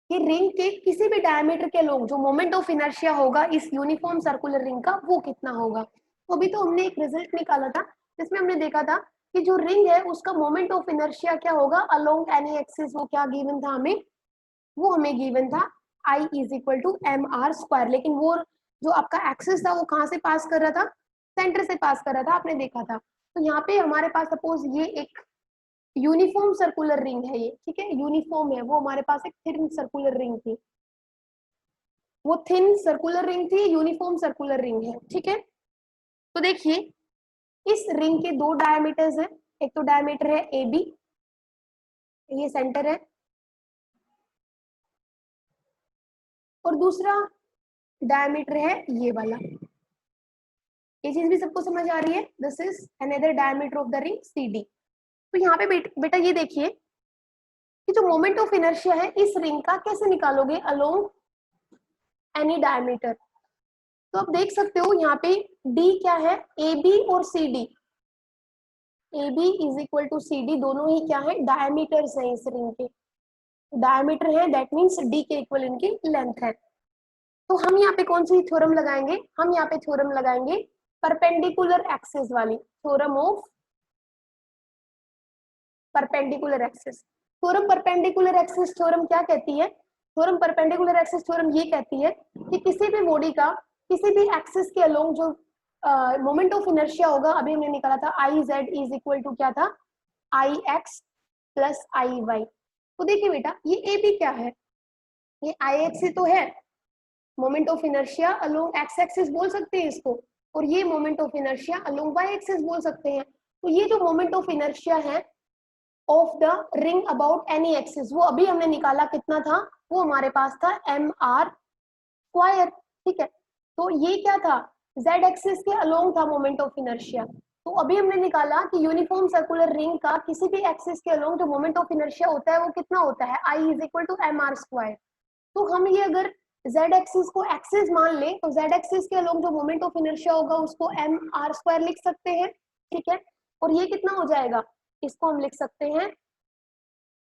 कि रिंग के किसी भी डायमीटर के लोग जो मोमेंट ऑफ इनर्शिया होगा इस यूनिफॉर्म सर्कुलर रिंग का वो कितना होगा। तो अभी तो हमने एक रिजल्ट निकाला था जिसमें हमने देखा था कि जो रिंग है उसका मोमेंट ऑफ इनर्शिया क्या होगा अलोंग एनी एक्सिस। वो क्या गिवन था हमें, वो हमें गिवन था I is equal to M R square. लेकिन वो जो आपका एक्सिस था वो कहाँ से पास कर रहा था, सेंटर से पास कर रहा था, आपने देखा था। तो यहाँ पे हमारे पास सपोज ये एक यूनिफॉर्म सर्कुलर रिंग है, ये ठीक है यूनिफॉर्म है, वो हमारे पास एक थिन सर्कुलर रिंग थी, वो थिन सर्कुलर रिंग थी, यूनिफॉर्म सर्कुलर रिंग है, ठीक है। तो देखिए इस रिंग के दो डायमीटर्स है, एक तो डायमीटर है ए बी, ये सेंटर है, और दूसरा डायमीटर है ये वाला। ये चीज भी सबको समझ आ रही है, this is another diameter of the ring C D. तो यहाँ पे बेटा ये देखिए कि जो मोमेंट ऑफ इनर्शिया है इस रिंग का कैसे निकालोगे अलोंग एनी डायमीटर। तो आप देख सकते हो यहाँ पे डी क्या है, ए बी और C D, A B is equal to C D, दोनों ही क्या है डायमीटर्स हैं इस रिंग के, डायमीटर है दैट मीन्स डी के इक्वल इनकी लेंथ है। तो हम यहाँ पे कौन सी थ्योरम लगाएंगे, हम यहाँ पे थ्योरम लगाएंगे परपेंडिकुलर एक्सिस वाली, theorem of perpendicular axis. Theorem perpendicular axis theorem क्या कहती है, थ्योरम परपेंडिकुलर एक्सिस थ्योरम ये कहती है कि किसी भी बॉडी का किसी भी एक्सिस के अलोंग जो मोमेंट ऑफ इनर्शिया होगा, अभी हमने निकाला था I Z is equal to क्या था I X plus I Y. तो देखिए बेटा ये ए बी क्या है, ये आई एक्स ही तो है, moment of inertia along X axis बोल सकते हैं इसको, और ये moment of inertia along Y axis बोल सकते हैं। तो ये जो मोमेंट ऑफ इनर्शिया है of the ring about any axis, वो अभी हमने निकाला कितना था, वो हमारे पास था एम आर स्क्वायर, ठीक है। तो ये क्या था, जेड एक्सिस के अलोंग था मोमेंट ऑफ इनर्शिया। तो अभी हमने निकाला कि यूनिफॉर्म सर्कुलर रिंग का किसी भी एक्सिस के अलोंग जो मोमेंट ऑफ इनर्शिया होता है वो कितना होता है, I is equal to M R square. तो हम ये अगर z एक्सिस को एक्सिस मान ले तो z एक्सिस के अलोंग जो मोमेंट ऑफ इनर्शिया होगा उसको एम आर स्क्वायर लिख सकते हैं, ठीक है। और ये कितना हो जाएगा, इसको हम लिख सकते हैं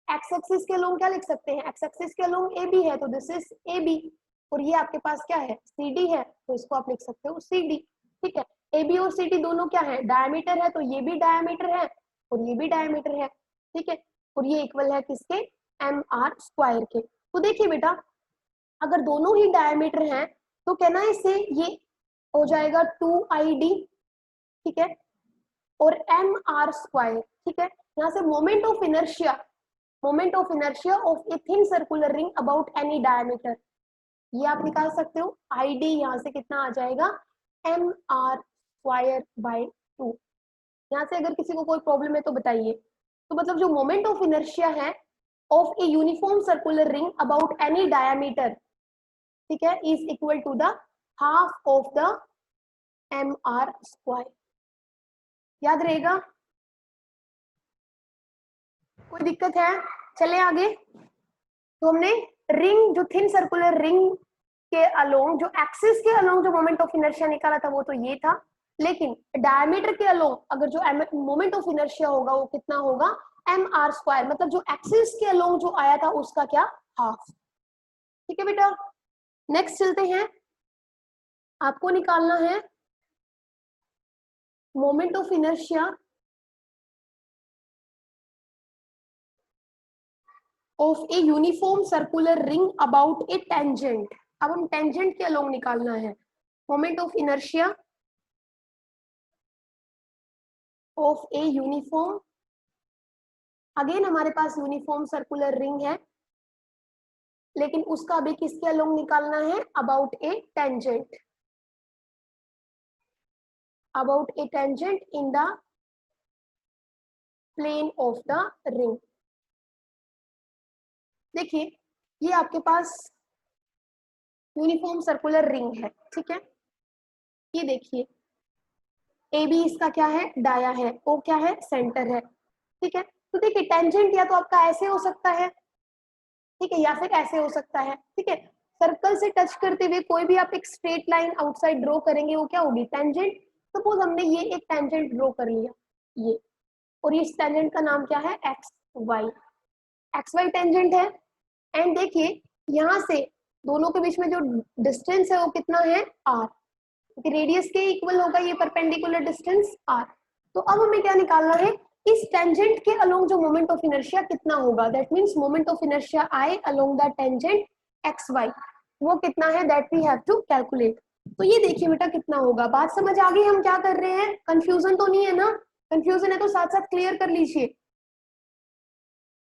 एक्स एक्सिस के अलोंग क्या लिख सकते हैं, एक्स एक्सिस के अलोंग ए बी है तो दिस इज ए बी, और ये आपके पास क्या है सी डी है तो इसको आप लिख सकते हो सी डी, ठीक है। ए बी और सी डी दोनों क्या है डायमीटर है, तो ये भी डायमीटर है और ये भी डायमीटर है, ठीक है। और ये इक्वल है किसके, एम आर स्क्वायर के। तो देखिए बेटा अगर दोनों ही डायमीटर हैं तो कहना इससे ये हो जाएगा 2ID, ठीक है, और एम आर स्क्वायर, ठीक है। यहाँ से moment of inertia of a thin circular ring about any diameter, ये आप निकाल सकते हो। ID यहाँ से कितना आ जाएगा एम आर स्क्वायर बाय 2। यहाँ से अगर किसी को कोई प्रॉब्लम है तो बताइए। तो मतलब जो मोमेंट ऑफ इनर्शिया है of a uniform circular ring about any diameter, ठीक है, is equal to the half of the M R square. याद रहेगा, कोई दिक्कत है, चले आगे। तो हमने रिंग जो थिन सर्कुलर रिंग के अलोंग जो एक्सिस के अलोंग जो मोमेंट ऑफ इनर्शिया निकाला था वो तो ये था, लेकिन डायमीटर के अलोंग अगर जो मोमेंट ऑफ इनर्शिया होगा वो कितना होगा एम आर स्क्वायर, मतलब जो एक्सिस के अलोंग जो आया था उसका क्या हाफ, ठीक है बेटा। नेक्स्ट चलते हैं, आपको निकालना है moment of inertia of a uniform circular ring about a tangent. अब हम टेंजेंट के अलोंग निकालना है moment of inertia of a uniform, again हमारे पास यूनिफॉर्म सर्कुलर रिंग है लेकिन उसका अभी किसके अलोंग निकालना है, about a tangent, about a tangent in the plane of the ring. देखिए ये आपके पास यूनिफॉर्म सर्कुलर रिंग है, ठीक है। ये देखिए ए बी इसका क्या है डाया है, ओ क्या है सेंटर है, ठीक है। तो देखिए टेंजेंट या तो आपका ऐसे हो सकता है, ठीक है, या फिर ऐसे हो सकता है, ठीक है। सर्कल से टच करते हुए कोई भी आप एक स्ट्रेट लाइन आउटसाइड ड्रॉ करेंगे वो क्या होगी टेंजेंट। सपोज हमने ये एक टेंजेंट ड्रॉ कर लिया, ये, और इस टेंजेंट का नाम क्या है, एक्स वाई टेंजेंट है। एंड देखिए यहाँ से दोनों के बीच में जो डिस्टेंस है वो कितना है, आर, क्योंकि रेडियस के इक्वल होगा ये परपेंडिकुलर डिस्टेंस आर। तो अब हमें क्या निकालना है, इस टेंजेंट के अलोंग जो मोमेंट ऑफ इनर्शिया कितना होगा, that means moment of inertia I along the tangent X Y, वो कितना है, that we have to calculate. तो ये देखिए बेटा कितना होगा, बात समझ आ गई हम क्या कर रहे हैं, कंफ्यूजन तो नहीं है ना, कंफ्यूजन है तो साथ साथ क्लियर कर लीजिए।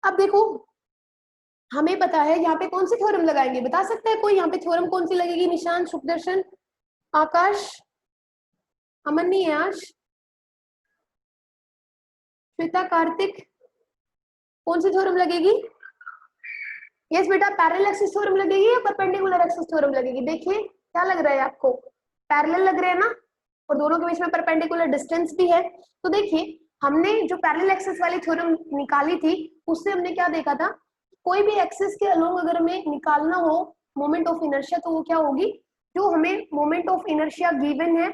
अब देखो हमें पता है यहाँ पे कौन सी थ्योरम लगाएंगे, बता सकता है कोई यहाँ पे थ्योरम कौन सी लगेगी, निशांत, सुखदर्शन, आकाश, अमन नहीं है आज, श्वेता, कार्तिक, कौन सी थ्योरम लगेगी, यस बेटा पैरेलल एक्सिस थ्योरम लगेगी या परपेंडिकुलर एक्सिस थ्योरम लगेगी, देखिए क्या लग रहा है आपको, पैरेलल लग रहे हैं ना, और दोनों के बीच में परपेंडिकुलर डिस्टेंस भी है। तो देखिए हमने जो पैरेलल एक्सिस वाली थ्योरम निकाली थी उससे हमने क्या देखा था, कोई भी एक्सिस के अलोंग अगर हमें निकालना हो मोमेंट ऑफ इनर्शिया तो वो क्या होगी, जो हमें मोमेंट ऑफ इनर्शिया गिवन है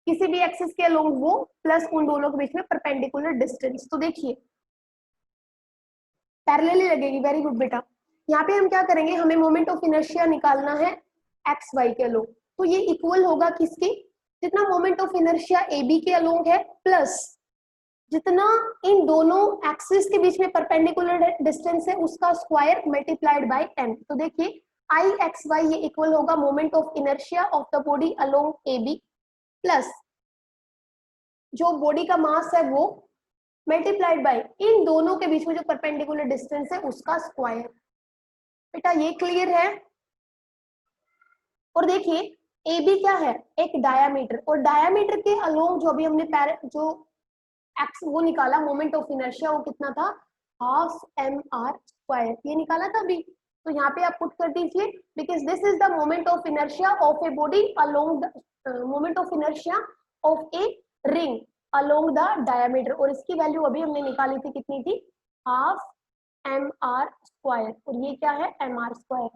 किसी भी एक्सिस के अलोंग वो प्लस उन दोनों के बीच में परपेंडिकुलर डिस्टेंस। तो देखिए पैरेलली लगेगी, वेरी गुड बेटा। यहाँ पे हम क्या करेंगे, हमें मोमेंट ऑफ इनर्शिया निकालना है एक्स वाई के अलोंग, तो ये इक्वल होगा किसके, जितना moment of inertia A B के अलोंग है प्लस जितना इन दोनों एक्सिस के बीच में परपेंडिकुलर डिस्टेंस है उसका स्क्वायर मल्टीप्लाइड बाय n। तो देखिए आई एक्स वाई ये इक्वल होगा moment of inertia of the body along A B plus जो बॉडी का मास है वो मल्टीप्लाइड बाय इन दोनों के बीच में जो परपेंडिकुलर डिस्टेंस है उसका स्क्वायर। बेटा ये क्लियर है। और देखिए ए बी क्या है, एक डायामीटर, और डायामीटर के अलोंग जो अभी हमने जो एक्स वो निकाला मोमेंट ऑफ इनर्शिया वो कितना था, हाफ एम आर स्क्वायर, ये निकाला था अभी। तो यहाँ पे आप पुट कर दीजिए because this is the moment of inertia of a body along the moment of inertia of a ring along the diameter, और इसकी वैल्यू अभी हमने निकाली थी कितनी थी, हाफ एम आर स्क्वायर, और ये क्या है एम आर स्क्वायर।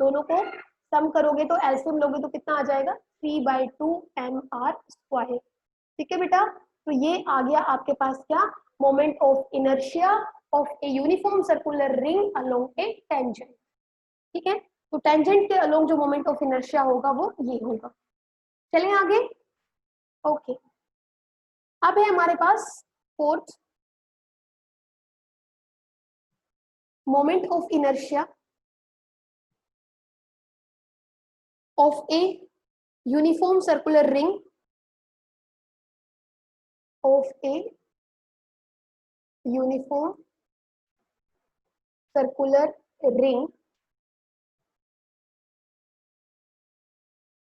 दोनों को सम करोगे तो एलसीएम लोगे तो कितना आ जाएगा 3/2 एम आर स्क्वायर। ठीक है बेटा, तो ये आ गया आपके पास क्या, moment of inertia of a uniform circular ring along A tangent. ठीक है, तो टेंजेंट के अलोंग जो मोमेंट ऑफ इनर्शिया होगा वो ये होगा। चलें आगे, ओके। अब है हमारे पास fourth, moment of inertia of a uniform circular ring of a uniform circular ring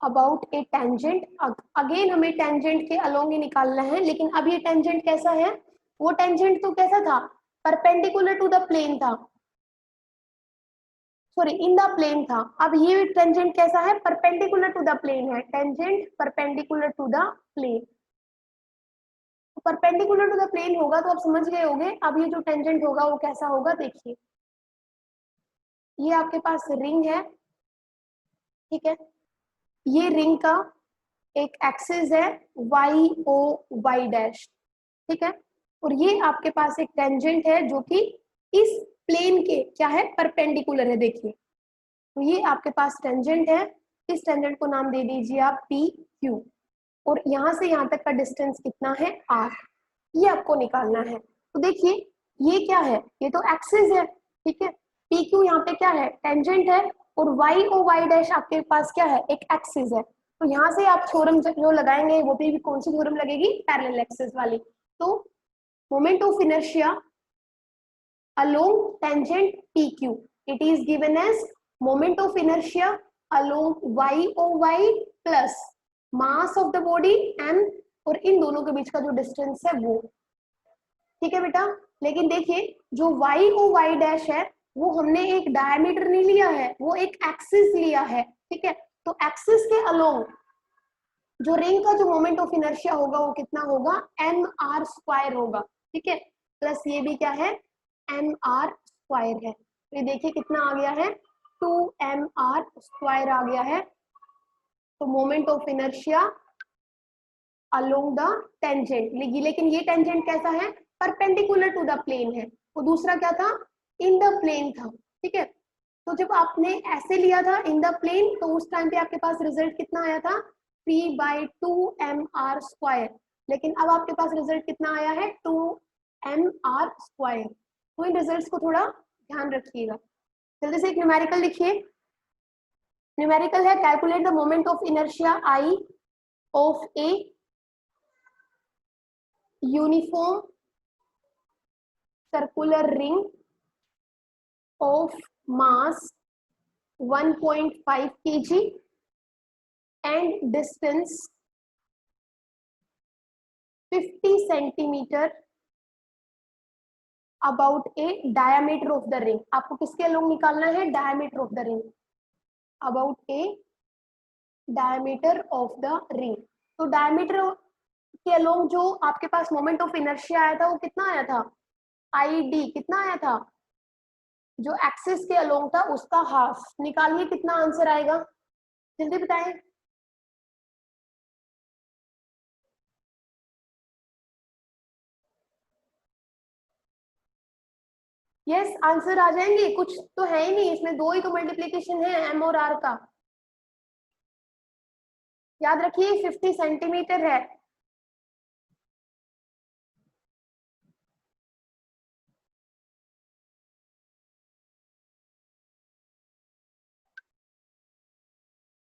about a tangent। Again हमें टेंजेंट के अलोंग ही निकालना है, लेकिन अब ये टेंजेंट कैसा है, वो टेंजेंट तो कैसा था, परपेंडिकुलर टू द प्लेन था, सॉरी इन द प्लेन था। अब ये टेंजेंट कैसा है, परपेंडिकुलर टू द प्लेन है, tangent perpendicular to the plane. Perpendicular to the plane होगा तो आप समझ गए होंगे। अब ये जो टेंजेंट होगा वो कैसा होगा, देखिए ये आपके पास रिंग है, ठीक है, ये रिंग का एक एक्सिस है वाई ओ वाई डैश, ठीक है, और ये आपके पास एक टेंजेंट है जो कि इस प्लेन के क्या है, परपेंडिकुलर है। देखिए तो ये आपके पास टेंजेंट है, इस टेंजेंट को नाम दे दीजिए आप पी क्यू, और यहाँ से यहाँ तक का डिस्टेंस कितना है आर, ये आपको निकालना है। तो देखिए ये क्या है, ये तो एक्सिस है, ठीक है, पी क्यू यहाँ पे क्या है, टेंजेंट है, और वाई ओ वाई डैश आपके पास क्या है, एक एक्सिस है। तो यहाँ से आप थ्योरम जो लगाएंगे वो भी कौन सी थ्योरम लगेगी, पैरेलल एक्सिस वाली। तो moment of inertia along tangent PQ, it is given as moment of inertia along YOY plus mass of the body m, और इन दोनों के बीच का जो डिस्टेंस है वो। ठीक है बेटा, लेकिन देखिए जो YOY डैश है वो हमने एक डायमीटर नहीं लिया है, वो एक एक्सिस लिया है, ठीक है, तो एक्सिस के अलोंग जो रिंग का जो मोमेंट ऑफ इनर्शिया होगा वो कितना होगा, एम आर स्क्वायर होगा, ठीक है, प्लस ये भी क्या है, एम आर स्क्वायर है। तो ये देखिए कितना आ गया है, 2 mr स्क्वायर आ गया है। तो moment of inertia along the tangent, लेकिन ये टेंजेंट कैसा है, परपेंडिकुलर टू द प्लेन है, वो दूसरा क्या था, इन द प्लेन था, ठीक है। तो जब आपने ऐसे लिया था इन द प्लेन, तो उस टाइम पे आपके पास रिजल्ट कितना आया था, 3/2 mr², लेकिन अब आपके पास रिजल्ट कितना आया है, 2mr²। तो इन रिजल्ट्स को थोड़ा ध्यान रखिएगा। जल्दी से एक न्यूमेरिकल लिखिए। न्यूमेरिकल है, calculate the moment of inertia I of a uniform circular ring of mass 1.5 kg and distance 50 centimeter about a diameter of the ring। आपको किसके अलोंग निकालना है, diameter of the ring, about a diameter of the ring। तो diameter के along जो आपके पास moment of inertia आया था वो कितना आया था, id कितना आया था, जो एक्सिस के अलोंग था उसका हाफ। निकालिए कितना आंसर आएगा, जल्दी बताएं। यस, आंसर आ जाएंगे, कुछ तो है ही नहीं इसमें, दो ही तो मल्टीप्लीकेशन है एम और आर का। याद रखिए 50 सेंटीमीटर है।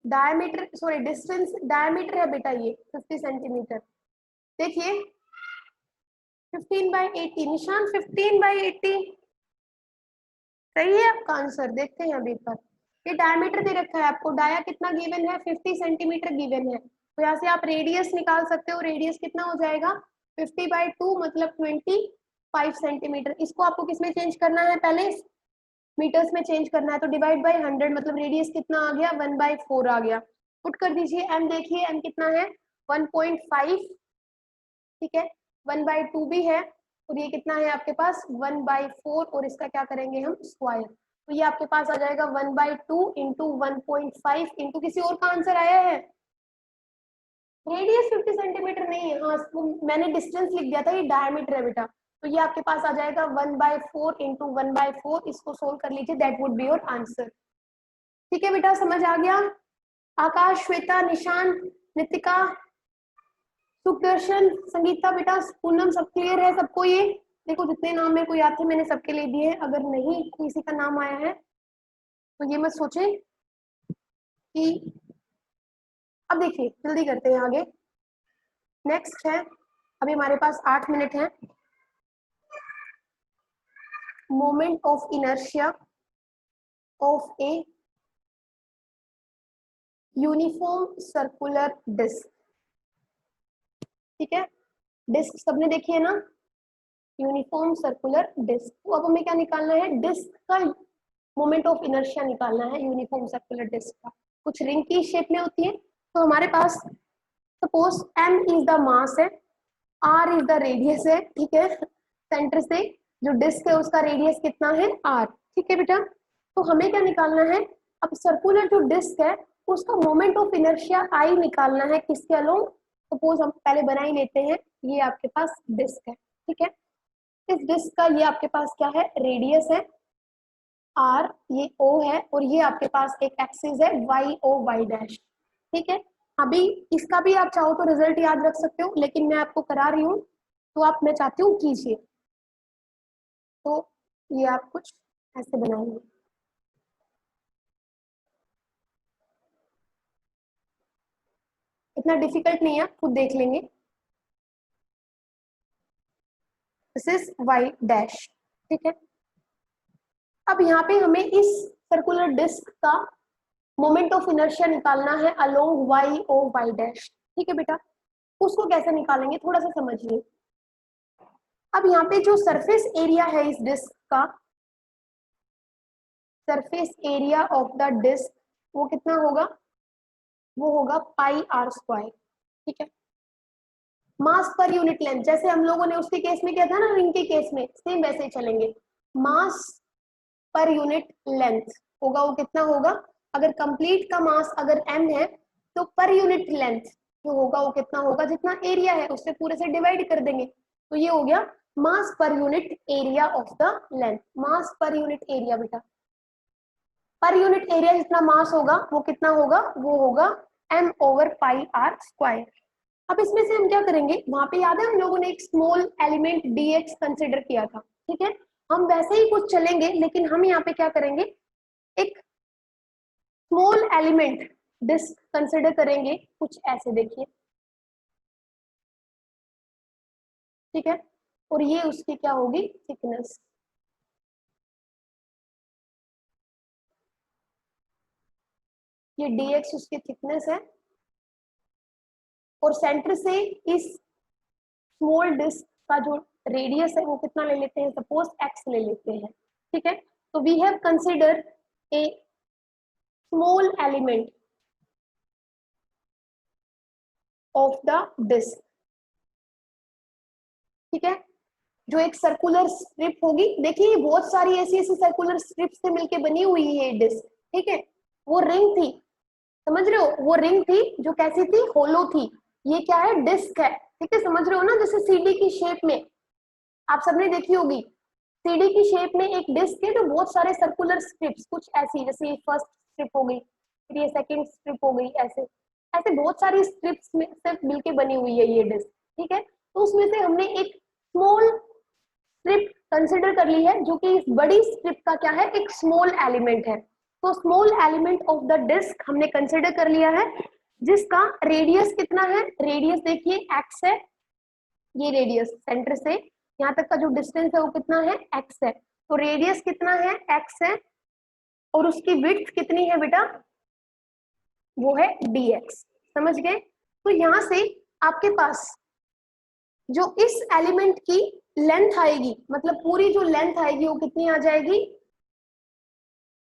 डायमीटर, सॉरी डिस्टेंस, डायमीटर है बेटा ये 50 सेंटीमीटर। देखिए 15/80, निशान 15/80 सही है आपका आंसर। देखते हैं अभी पर, ये डायमीटर दे रखा है आपको, डाया कितना गिवन है, 50 सेंटीमीटर गिवन है, तो यहाँ से आप रेडियस निकाल सकते हो। रेडियस कितना हो जाएगा, 50/2 मतलब 25 सेंटीमीटर। इसको आपको किसमें चेंज करना है, पहले मीटर्स में चेंज करना है, तो डिवाइड बाय 100 मतलब रेडियस कितना आ गया, 1/4 आ गया। पुट कर दीजिए। एम देखिए एम कितना है, 1.5, ठीक है, 1/2 भी है, और ये कितना है आपके पास 1/4, और इसका क्या करेंगे हम, स्क्वायर। तो ये आपके पास आ जाएगा 1/2 इंटू 1.5 इंटू किसी और का आंसर आया है, रेडियस 50 सेंटीमीटर नहीं है, हाँ मैंने डिस्टेंस लिख दिया था, ये डायमीटर है बेटा। तो ये आपके पास आ जाएगा 1/4 इंटू 1/4, इसको सोल्व कर लीजिए, that would be your answer. ठीक है बेटा, समझ आ गया। आकाश, श्वेता, निशान, नितिका, सुदर्शन, संगीता बेटा, पूनम, सब क्लियर है सबको। ये देखो जितने नाम मेरे को याद थे मैंने सबके ले दिए, अगर नहीं किसी का नाम आया है तो ये मत सोचे कि, अब देखिए जल्दी करते हैं आगे। नेक्स्ट है, अभी हमारे पास 8 मिनट है। Moment of inertia of a uniform circular disc, ठीक है, डिस्क सबने देखी है ना, यूनिफॉर्म सर्कुलर डिस्क। तो अब हमें क्या निकालना है, डिस्क का मोमेंट ऑफ इनर्शिया निकालना है यूनिफॉर्म सर्कुलर डिस्क का। कुछ रिंग की शेप में होती है, तो हमारे पास suppose m is the mass है, r इज द रेडियस है, ठीक है, सेंटर से जो डिस्क है उसका रेडियस कितना है r, ठीक है बेटा। तो हमें क्या निकालना है, अब सर्कुलर जो डिस्क है उसका मोमेंट ऑफ इनर्शिया I निकालना है, किसके अलोंग, सपोज हम पहले बना ही लेते हैं, ये आपके पास डिस्क है, ठीक है, इस डिस्क का ये आपके पास क्या है, रेडियस है r, ये o है, और ये आपके पास एक एक्सिस है y o y डैश, ठीक है। अभी इसका भी आप चाहो तो रिजल्ट याद रख सकते हो, लेकिन मैं आपको करा रही हूँ तो आप, मैं चाहती हूँ कीजिए। तो ये आप कुछ ऐसे बनाएंगे, इतना डिफिकल्ट नहीं है, खुद देख लेंगे। दिस इज y डैश, ठीक है। अब यहाँ पे हमें इस सर्कुलर डिस्क का मोमेंट ऑफ इनर्शिया निकालना है along y o y dash, ठीक है बेटा। उसको कैसे निकालेंगे थोड़ा सा समझिए। अब यहाँ पे जो सरफेस एरिया है इस डिस्क का, surface area of the disc वो कितना होगा, वो होगा πr², ठीक है। मास पर यूनिट लेंथ, जैसे हम लोगों ने उसके केस में किया था ना, रिंग के केस में, सेम वैसे ही चलेंगे। मास पर यूनिट लेंथ होगा, वो कितना होगा, अगर कंप्लीट का मास अगर m है तो पर यूनिट लेंथ जो होगा वो कितना होगा, जितना एरिया है उससे पूरे से डिवाइड कर देंगे। तो ये हो गया mass per unit area of the length. Mass per unit area बेटा, पर यूनिट एरिया जितना मास होगा वो कितना होगा, वो होगा m/πr²। अब इसमें से हम क्या करेंगे, वहां पे याद है हम लोगों ने एक स्मॉल एलिमेंट dx कंसिडर किया था, ठीक है। हम वैसे ही कुछ चलेंगे, लेकिन हम यहाँ पे क्या करेंगे, एक स्मॉल एलिमेंट डिस्क कंसिडर करेंगे, कुछ ऐसे देखिए, ठीक है। और ये उसकी क्या होगी, थिकनेस। ये dx उसकी थिकनेस है, और सेंटर से इस स्मॉल डिस्क का जो रेडियस है वो कितना ले लेते हैं, सपोज x ले लेते हैं, ठीक है। तो we have consider a small element of the disc, ठीक है, जो एक सर्कुलर स्ट्रिप होगी। देखिए बहुत सारी ऐसी ऐसी सर्कुलर स्ट्रिप से मिलके बनी हुई है डिस्क, ठीक है। वो रिंग थी, समझ रहे हो, वो रिंग थी जो कैसी थी, होलो थी। ये क्या है, डिस्क है, ठीक है, समझ रहे हो ना, जैसे सीडी की शेप में आप सबने देखी होगी, सीडी की शेप में एक डिस्क है जो बहुत सारे सर्कुलर स्ट्रिप्स, कुछ ऐसी, जैसे ये फर्स्ट स्ट्रिप हो गई, फिर ये सेकंड स्ट्रिप हो गई, ऐसे ऐसे बहुत सारी स्ट्रिप्स में से मिलके बनी हुई है ये डिस्क, ठीक है। तो उसमें से हमने एक स्मॉल स्ट्रिप कंसिडर कर ली है, जो कि इस बड़ी स्ट्रिप का क्या है, एक स्मॉल एलिमेंट है। तो small element of the disc हमने कंसिडर कर लिया है, जिसका रेडियस कितना है, रेडियस देखिए x है, ये रेडियस सेंटर से यहाँ तक का जो डिस्टेंस है वो कितना है, x है। तो रेडियस कितना है, x है, और उसकी विड्थ कितनी है बेटा, वो है dx, समझ गए। तो यहाँ से आपके पास जो इस एलिमेंट की लेंथ आएगी, मतलब पूरी जो लेंथ आएगी वो कितनी आ जाएगी,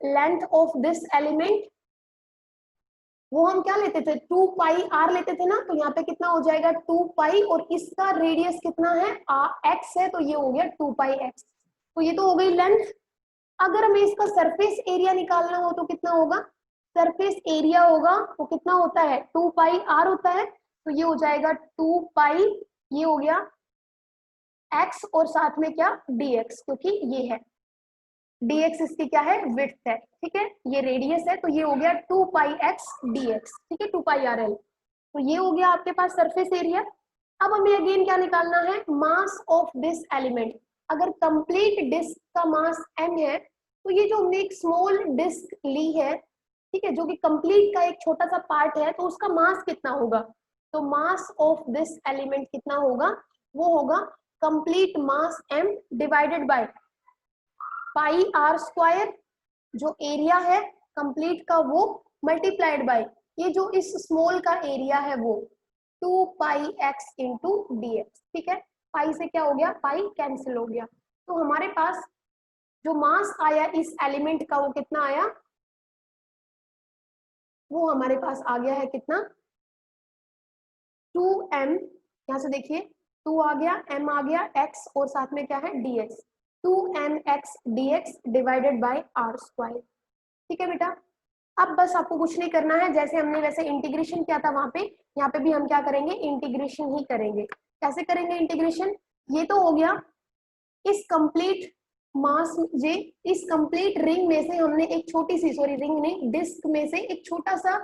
लेंथ ऑफ दिस एलिमेंट, वो हम क्या लेते थे, 2πr लेते थे ना, तो यहाँ पे कितना हो जाएगा 2π, और इसका रेडियस कितना है, x है, तो ये हो गया 2πx। तो ये तो हो गई लेंथ। अगर हमें इसका सरफेस एरिया निकालना हो तो कितना होगा, सरफेस एरिया होगा वो कितना होता है, 2πr होता है, तो ये हो जाएगा 2π, ये हो गया x, और साथ में क्या dx, क्योंकि ये है dx इसकी क्या है, विड्थ है, ठीक है, ये रेडियस है, तो ये हो गया 2πx dx, ठीक है, 2πrl। तो ये हो गया आपके पास सरफेस एरिया। अब हमें अगेन क्या निकालना है, मास ऑफ दिस एलिमेंट। अगर कंप्लीट डिस्क का मास m है, तो ये जो हमने एक स्मॉल डिस्क ली है, ठीक है, जो कि कंप्लीट का एक छोटा सा पार्ट है, तो उसका मास कितना होगा, तो मास ऑफ दिस एलिमेंट कितना होगा, वो होगा complete mass m divided by πr², जो एरिया है कंप्लीट का वो, मल्टीप्लाइड बाय ये जो इस स्मॉल का एरिया है वो 2πx इंटू dx, ठीक है। पाई से क्या हो गया, पाई कैंसिल हो गया। तो हमारे पास जो मास आया इस एलिमेंट का वो कितना आया, वो हमारे पास आ गया है कितना, 2m, यहाँ से देखिए 2 आ गया, m आ गया, x और साथ में क्या है dx, 2mx dx divided by r², ठीक है बेटा। अब बस आपको कुछ नहीं करना है, जैसे हमने वैसे इंटीग्रेशन किया था वहां पे, यहाँ पे भी हम क्या करेंगे, इंटीग्रेशन ही करेंगे। कैसे करेंगे इंटीग्रेशन, ये तो हो गया इस कंप्लीट मास, जे इस कंप्लीट रिंग में से हमने एक छोटी सी, सॉरी रिंग नहीं, डिस्क में से एक छोटा सा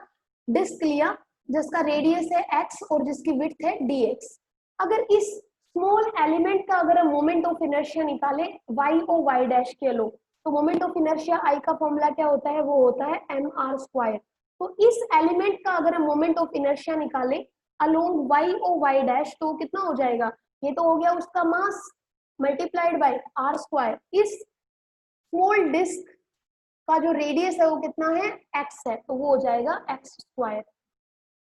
डिस्क लिया, जिसका रेडियस है x और जिसकी विड्थ है dx। अगर इस स्मॉल एलिमेंट का अगर हम मोमेंट ऑफ इनर्शिया निकाले y ओ y डैश के लो, तो मोमेंट ऑफ इनर्शिया I का फॉर्मूला क्या होता है, वो होता है mr²। तो इस एलिमेंट का अगर हम मोमेंट ऑफ इनर्शिया निकाले along y O y dash, तो कितना हो जाएगा, ये तो हो गया उसका मास मल्टीप्लाइड बाय r²। इस स्मॉल डिस्क का जो रेडियस है वो कितना है, x है, तो वो हो जाएगा x²।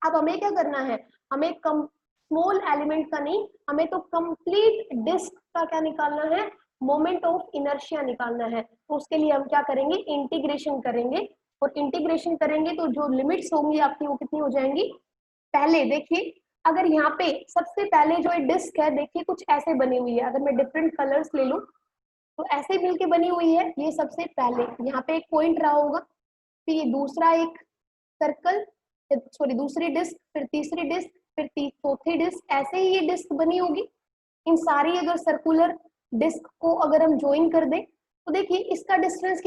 अब हमें क्या करना है, हमें कम स्मॉल एलिमेंट का नहीं, हमें तो कंप्लीट डिस्क का क्या निकालना है, मोमेंट ऑफ इनर्शिया निकालना है। तो उसके लिए हम क्या करेंगे, इंटीग्रेशन करेंगे, और इंटीग्रेशन करेंगे तो जो लिमिट्स होंगी आपकी वो कितनी हो जाएंगी। पहले देखिए, अगर यहाँ पे सबसे पहले जो ये डिस्क है, देखिए कुछ ऐसे बनी हुई है, अगर मैं डिफरेंट कलर्स ले लूं तो ऐसे मिलके बनी हुई है। ये सबसे पहले यहाँ पे एक पॉइंट रहा होगा, फिर ये दूसरा एक सर्कल, सॉरी दूसरी डिस्क, फिर तीसरी डिस्क, फिर चौथी डिस्क, ऐसे ही ये डिस्क बनी होगी। इन सारी अगर सर्कुलर डिस्क को अगर हम ज्वाइन कर दें तो देखिए इसका डिस्टेंस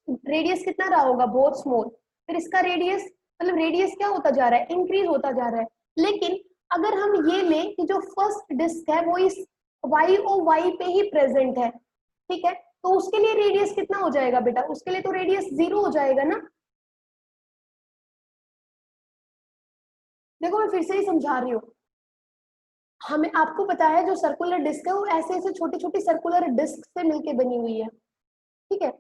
रेडियस कितना रहा होगा, बहुत स्मॉल। फिर इसका रेडियस मतलब रेडियस क्या होता जा रहा है, इंक्रीज होता जा रहा है। लेकिन अगर हम ये लें कि जो फर्स्ट डिस्क है वो इस वाई ओ वाई पे ही प्रेजेंट है, ठीक है, तो उसके लिए रेडियस कितना हो जाएगा बेटा, उसके लिए तो रेडियस 0 हो जाएगा ना। देखो मैं फिर से ही समझा रही हूँ, हमें आपको पता है जो सर्कुलर डिस्क है वो ऐसे ऐसे छोटी छोटी सर्कुलर डिस्क से मिलके बनी हुई है, ठीक है,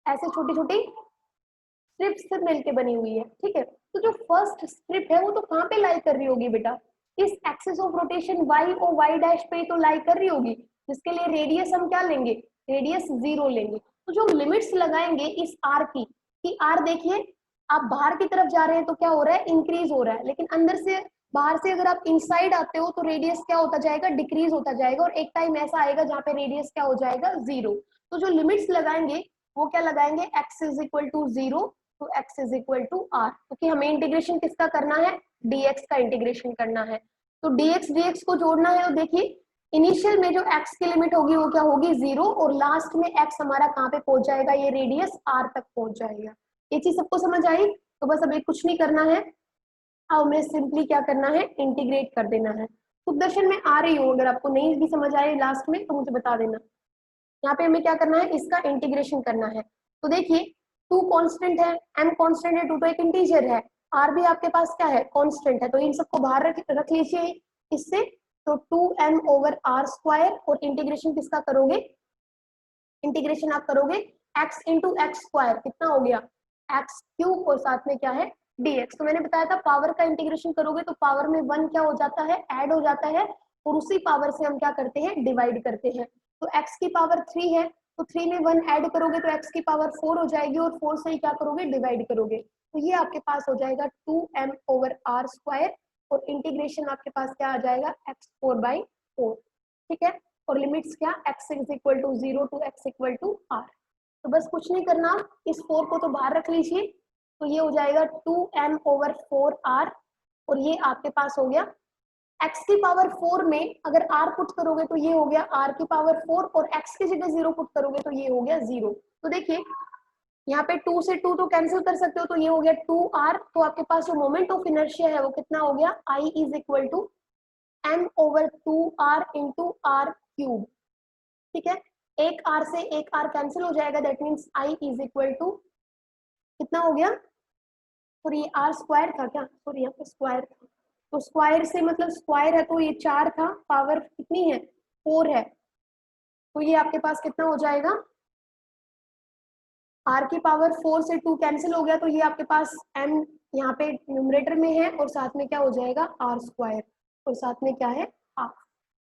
ऐसे छोटी छोटी स्ट्रिप से मिलके बनी हुई है, ठीक है। तो जो फर्स्ट स्ट्रिप है वो तो कहाँ पे लाई कर रही होगी बेटा, इस एक्सिस ऑफ रोटेशन वाई और वाई डैश पे तो लाई कर रही होगी, जिसके लिए रेडियस हम क्या लेंगे, रेडियस 0 लेंगे। तो जो लिमिट्स लगाएंगे इस आर की, कि आर देखिए आप बाहर की तरफ जा रहे हैं तो क्या हो रहा है, इंक्रीज हो रहा है, लेकिन अंदर से बाहर से अगर आप इनसाइड आते हो तो रेडियस क्या होता जाएगा, डिक्रीज होता जाएगा, और एक टाइम ऐसा आएगा जहाँ पे रेडियस क्या हो जाएगा, 0। तो जो लिमिट्स लगाएंगे वो क्या लगाएंगे, x इज इक्वल टू 0 तो x is equal to r, क्योंकि हमें इंटीग्रेशन किसका करना है, dx का इंटीग्रेशन करना है। तो dx dx को जोड़ना है, और देखिए इनिशियल में जो x की लिमिट होगी वो क्या होगी, 0, और लास्ट में x हमारा कहाँ पे पहुंच जाएगा, ये रेडियस r तक पहुंच जाएगा। ये चीज सबको समझ आई, तो बस अभी कुछ नहीं करना है, हमें सिंपली क्या करना है, इंटीग्रेट कर देना है। सुदर्शन में आ रही हूँ, अगर आपको नहीं भी समझ आए लास्ट में तो मुझे बता देना। यहाँ पे हमें क्या करना है, इसका इंटीग्रेशन करना है। तो देखिए टू कांस्टेंट है, m कांस्टेंट है, टू तो एक इंटीजर है, r भी आपके पास क्या है, कांस्टेंट है, तो इन सबको बाहर रख लीजिए इससे। तो 2m ओवर r स्क्वायर, और इंटीग्रेशन किसका करोगे, इंटीग्रेशन आप करोगे x इंटू एक्स स्क्वायर, कितना हो गया x क्यूब, और साथ में क्या है dx। तो मैंने बताया था पावर का इंटीग्रेशन करोगे तो पावर में 1 क्या हो जाता है, ऐड हो जाता है, और उसी पावर से हम क्या करते हैं, डिवाइड करते हैं। तो x की पावर 3 है, तो 3 में 1 ऐड करोगे तो x की पावर 4 हो जाएगी, और 4 से ही क्या करोगे, डिवाइड करोगे। तो ये आपके पास हो जाएगा 2m ओवर r स्क्वायर, और इंटीग्रेशन आपके पास क्या आ जाएगा, x4/4, ठीक है। और लिमिट्स क्या, x is equal to 0 to x equal to r। तो बस कुछ नहीं करना, इस 4 को तो बाहर रख लीजिए, तो ये हो जाएगा 2m ओवर 4r, और ये आपके पास हो गया x की पावर 4 में अगर r पुट करोगे तो ये हो गया r की पावर 4, और x की जगह 0 पुट करोगे तो ये हो गया 0। तो देखिए यहाँ पे 2 से 2 तो कैंसिल कर सकते हो, तो ये हो गया 2r। तो आपके पास जो मोमेंट ऑफ इनर्शिया है वो कितना हो गया, I is equal to m over 2r into r cube, ठीक है। एक r से एक r कैंसिल हो जाएगा, that means I is equal to कितना हो गया, और ये r स्क्वायर था क्या, सॉरी यहाँ पे स्क्वायर था, तो स्क्वायर से मतलब स्क्वायर है तो ये 4 था, पावर कितनी है, 4 है, तो ये आपके पास कितना हो जाएगा, r की पावर 4 से 2 कैंसिल हो गया, तो ये आपके पास m यहाँ पे न्यूमरेटर में है, और साथ में क्या हो जाएगा, r स्क्वायर, और साथ में क्या है, r।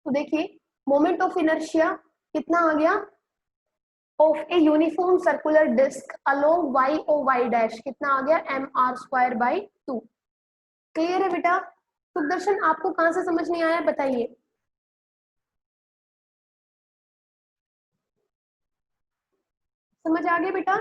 तो देखिए मोमेंट ऑफ इनर्शिया कितना आ गया, of a uniform circular disc along y O y dash, कितना आ गया, mr स्क्वायर बाई 2। क्लियर है बेटा। सुदर्शन आपको कहां से समझ नहीं आया बताइए, समझ आ गया बेटा।